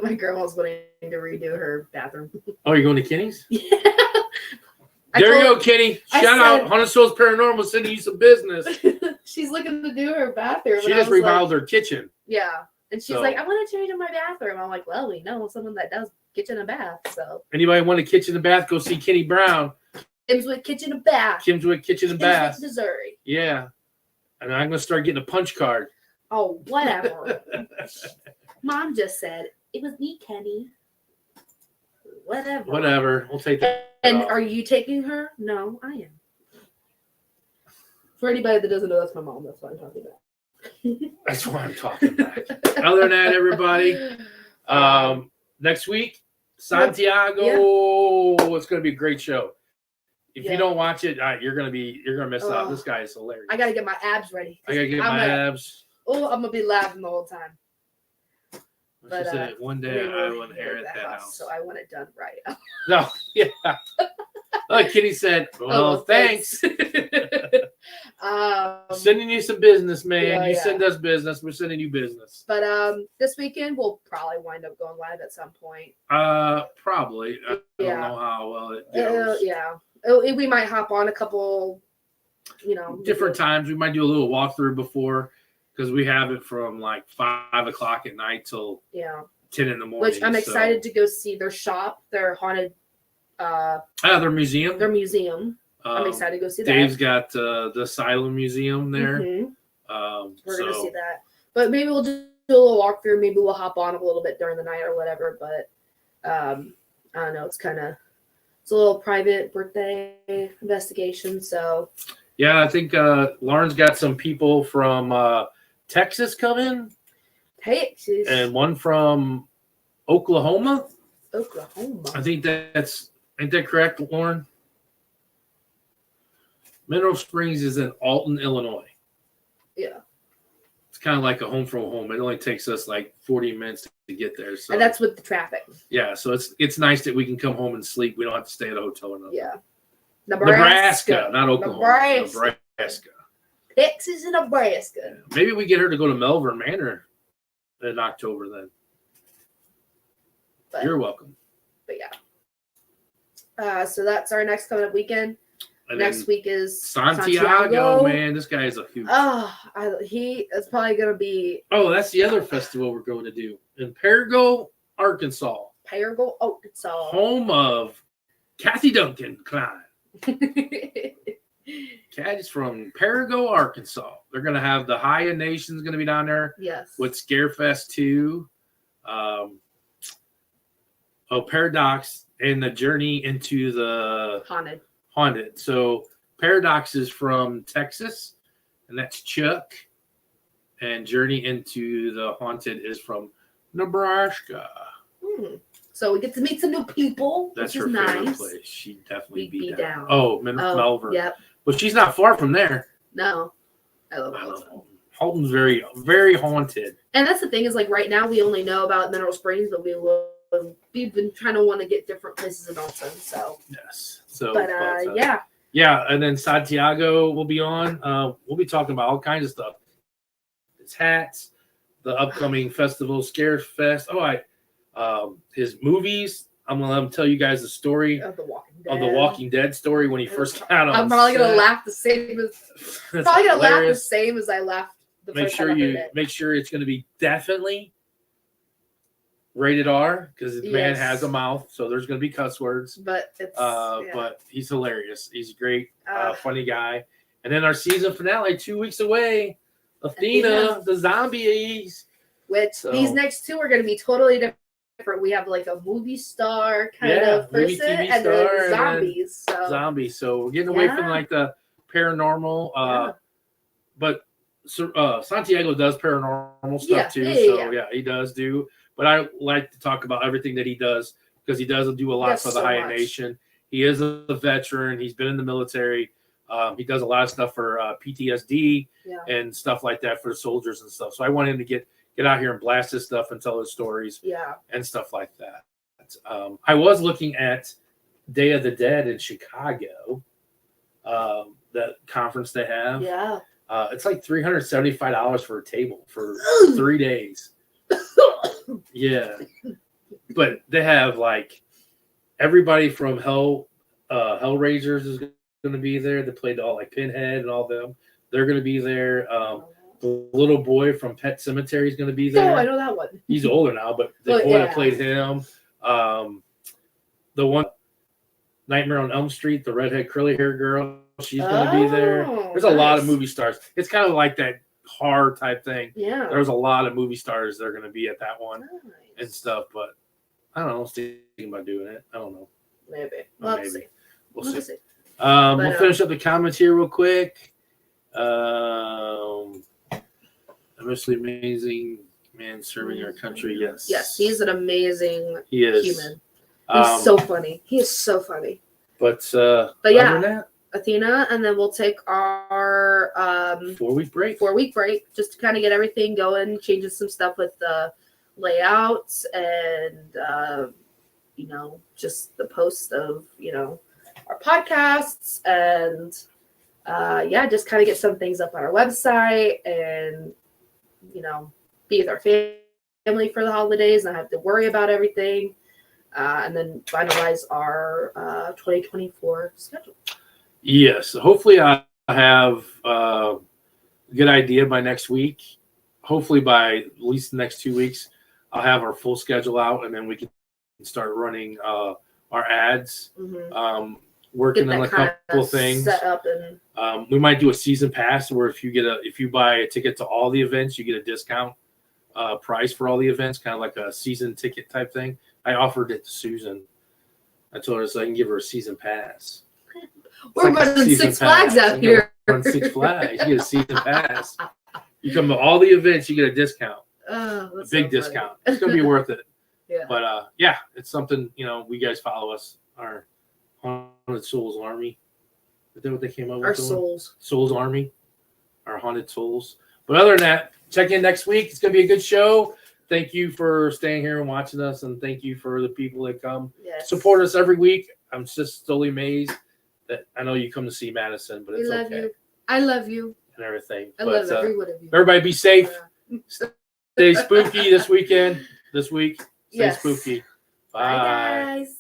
My grandma's wanting to redo her bathroom. Oh, you're going to Kenny's? Yeah. There you go, Kenny. Shout out. Haunted Souls Paranormal sending you some business. She's looking to do her bathroom. She just remodeled her kitchen. Yeah. And she's So- like, I want to change in my bathroom. I'm like, well, we know someone that does kitchen and bath. So Anybody want a kitchen and bath, go see Kenny Brown. Kimmswick Kitchen and Bath. Kimmswick Kitchen and Bath. Missouri. Yeah. And I'm going to start getting a punch card. Oh, whatever. Mom just said, it was me, Kenny. Whatever. Whatever. We'll take that. And off. are you taking her? No, I am. For anybody that doesn't know, that's my mom. That's what I'm talking about. That's why I'm talking back. Other than that, everybody, next week, Santiago. It's going to be a great show. If you don't watch it, you're gonna miss out. This guy is hilarious. I gotta get my abs ready. I gotta get my abs. Oh, I'm gonna be laughing the whole time. But one day I will inherit that house. So I want it done right. No, yeah. Like Kitty said, well, thanks. Sending you some business, man. Yeah, you send us business, we're sending you business. But this weekend we'll probably wind up going live at some point. Probably. I don't know how well it goes. Yeah. We might hop on a couple, different times. We might do a little walkthrough before because we have it from like 5 o'clock at night till 10 in the morning. Which I'm excited to go see their shop, their haunted. Their museum. I'm excited to go see that. Dave's got the Asylum Museum there. Mm-hmm. We're gonna see that, but maybe we'll do a little walkthrough. Maybe we'll hop on a little bit during the night or whatever. But I don't know. It's a little private birthday investigation. So yeah, I think Lauren's got some people from Texas coming. Texas And one from Oklahoma. I think ain't that correct, Lauren? Mineral Springs is in Alton, Illinois. Yeah. It's kind of like a home from home. It only takes us like 40 minutes to get there. So and that's with the traffic. Yeah, so it's nice that we can come home and sleep. We don't have to stay at a hotel or nothing. Yeah. Nebraska, not Oklahoma. Nebraska. Texas and Nebraska. Yeah. Maybe we get her to go to Melbourne Manor in October then. But, You're welcome. But yeah. So that's our next coming up weekend. And Next week is Santiago, man, this guy is a huge. He is probably gonna be That's the other festival we're going to do in Parago, Arkansas, Arkansas, home of Kathy Duncan Klein. Cat is from Parago, Arkansas. They're going to have the High of Nations going to be down there. Yes. With Scarefest 2. Paradox and the Journey into the Haunted. So Paradox is from Texas, and that's Chuck. And Journey into the Haunted is from Nebraska. So we get to meet some new people. That's which her is favorite nice. place. She'd definitely We'd be down. Melbourne. Yep. But she's not far from there. No. I love Halton. Halton's very, very haunted. And that's the thing is, like, right now we only know about Mineral Springs, but we've been trying to want to get different places in Alton. So yes. So, yeah. And then Santiago will be on. We'll be talking about all kinds of stuff. His hats, the upcoming festival, Scare Fest. His movies. I'm gonna let him tell you guys the story of the Walking Dead story when he first got on. I'm probably gonna laugh the same as I laughed the Make first time I heard it. make sure it's gonna be definitely rated R because the man has a mouth, so there's gonna be cuss words. But it's but he's hilarious. He's a great, funny guy. And then our season finale 2 weeks away, Athena, the zombies. Which these next two are gonna be totally different. We have like a movie star kind of person, and then zombies. Zombies. So we're getting away from like the paranormal. But Santiago does paranormal stuff too. He does do. But I like to talk about everything that he does because he does do a lot for the High Nation. He is a veteran. He's been in the military. He does a lot of stuff for PTSD and stuff like that for the soldiers and stuff. So I want him to get out here and blast his stuff and tell his stories and stuff like that. I was looking at Day of the Dead in Chicago, that conference they have. Yeah. It's like $375 for a table for 3 days. Yeah. But they have like everybody from Hellraisers is going to be there. They played all like Pinhead and all them. They're going to be there. The little boy from Pet Sematary is going to be there. Oh, I know that one. He's older now, but the boy that played him. The one Nightmare on Elm Street, the redhead curly hair girl, she's going to be there. There's a lot of movie stars. It's kind of like that horror type thing. Yeah. There's a lot of movie stars that are going to be at that one and stuff. But I don't know. I'm thinking about doing it. I don't know. Maybe. Maybe. We'll see. We'll finish up the comments here real quick. Mostly amazing man serving our country. Yes, he's an amazing human. He's so funny. He is so funny. But yeah, Athena, and then we'll take our 4-week break. 4-week break just to kind of get everything going, changing some stuff with the layouts and just the post of our podcasts and just kind of get some things up on our website and be with our family for the holidays, not have to worry about everything, and then finalize our 2024 schedule. Yes, hopefully I have a good idea by next week. Hopefully by at least the next 2 weeks, I'll have our full schedule out, and then we can start running our ads. Mm-hmm. Working on a couple of things. Set up and we might do a season pass where if you buy a ticket to all the events, you get a discount price for all the events, kind of like a season ticket type thing. I offered it to Susan. I told her so I can give her a season pass. We're running Six Flags out here. Run Six Flags. You get a season pass. You come to all the events, you get a discount. Oh, a big discount. It's gonna be worth it. Yeah. But it's something we guys follow us. Our Haunted Souls Army. Is that what they came up with? Our Souls. Souls Army. Our Haunted Souls. But other than that, check in next week. It's going to be a good show. Thank you for staying here and watching us. And thank you for the people that come support us every week. I'm just totally amazed that I know you come to see Madison, but it's okay. You. I love you. And everything. I love every one of you. Everybody be safe. Stay spooky this week. Stay spooky. Bye, guys.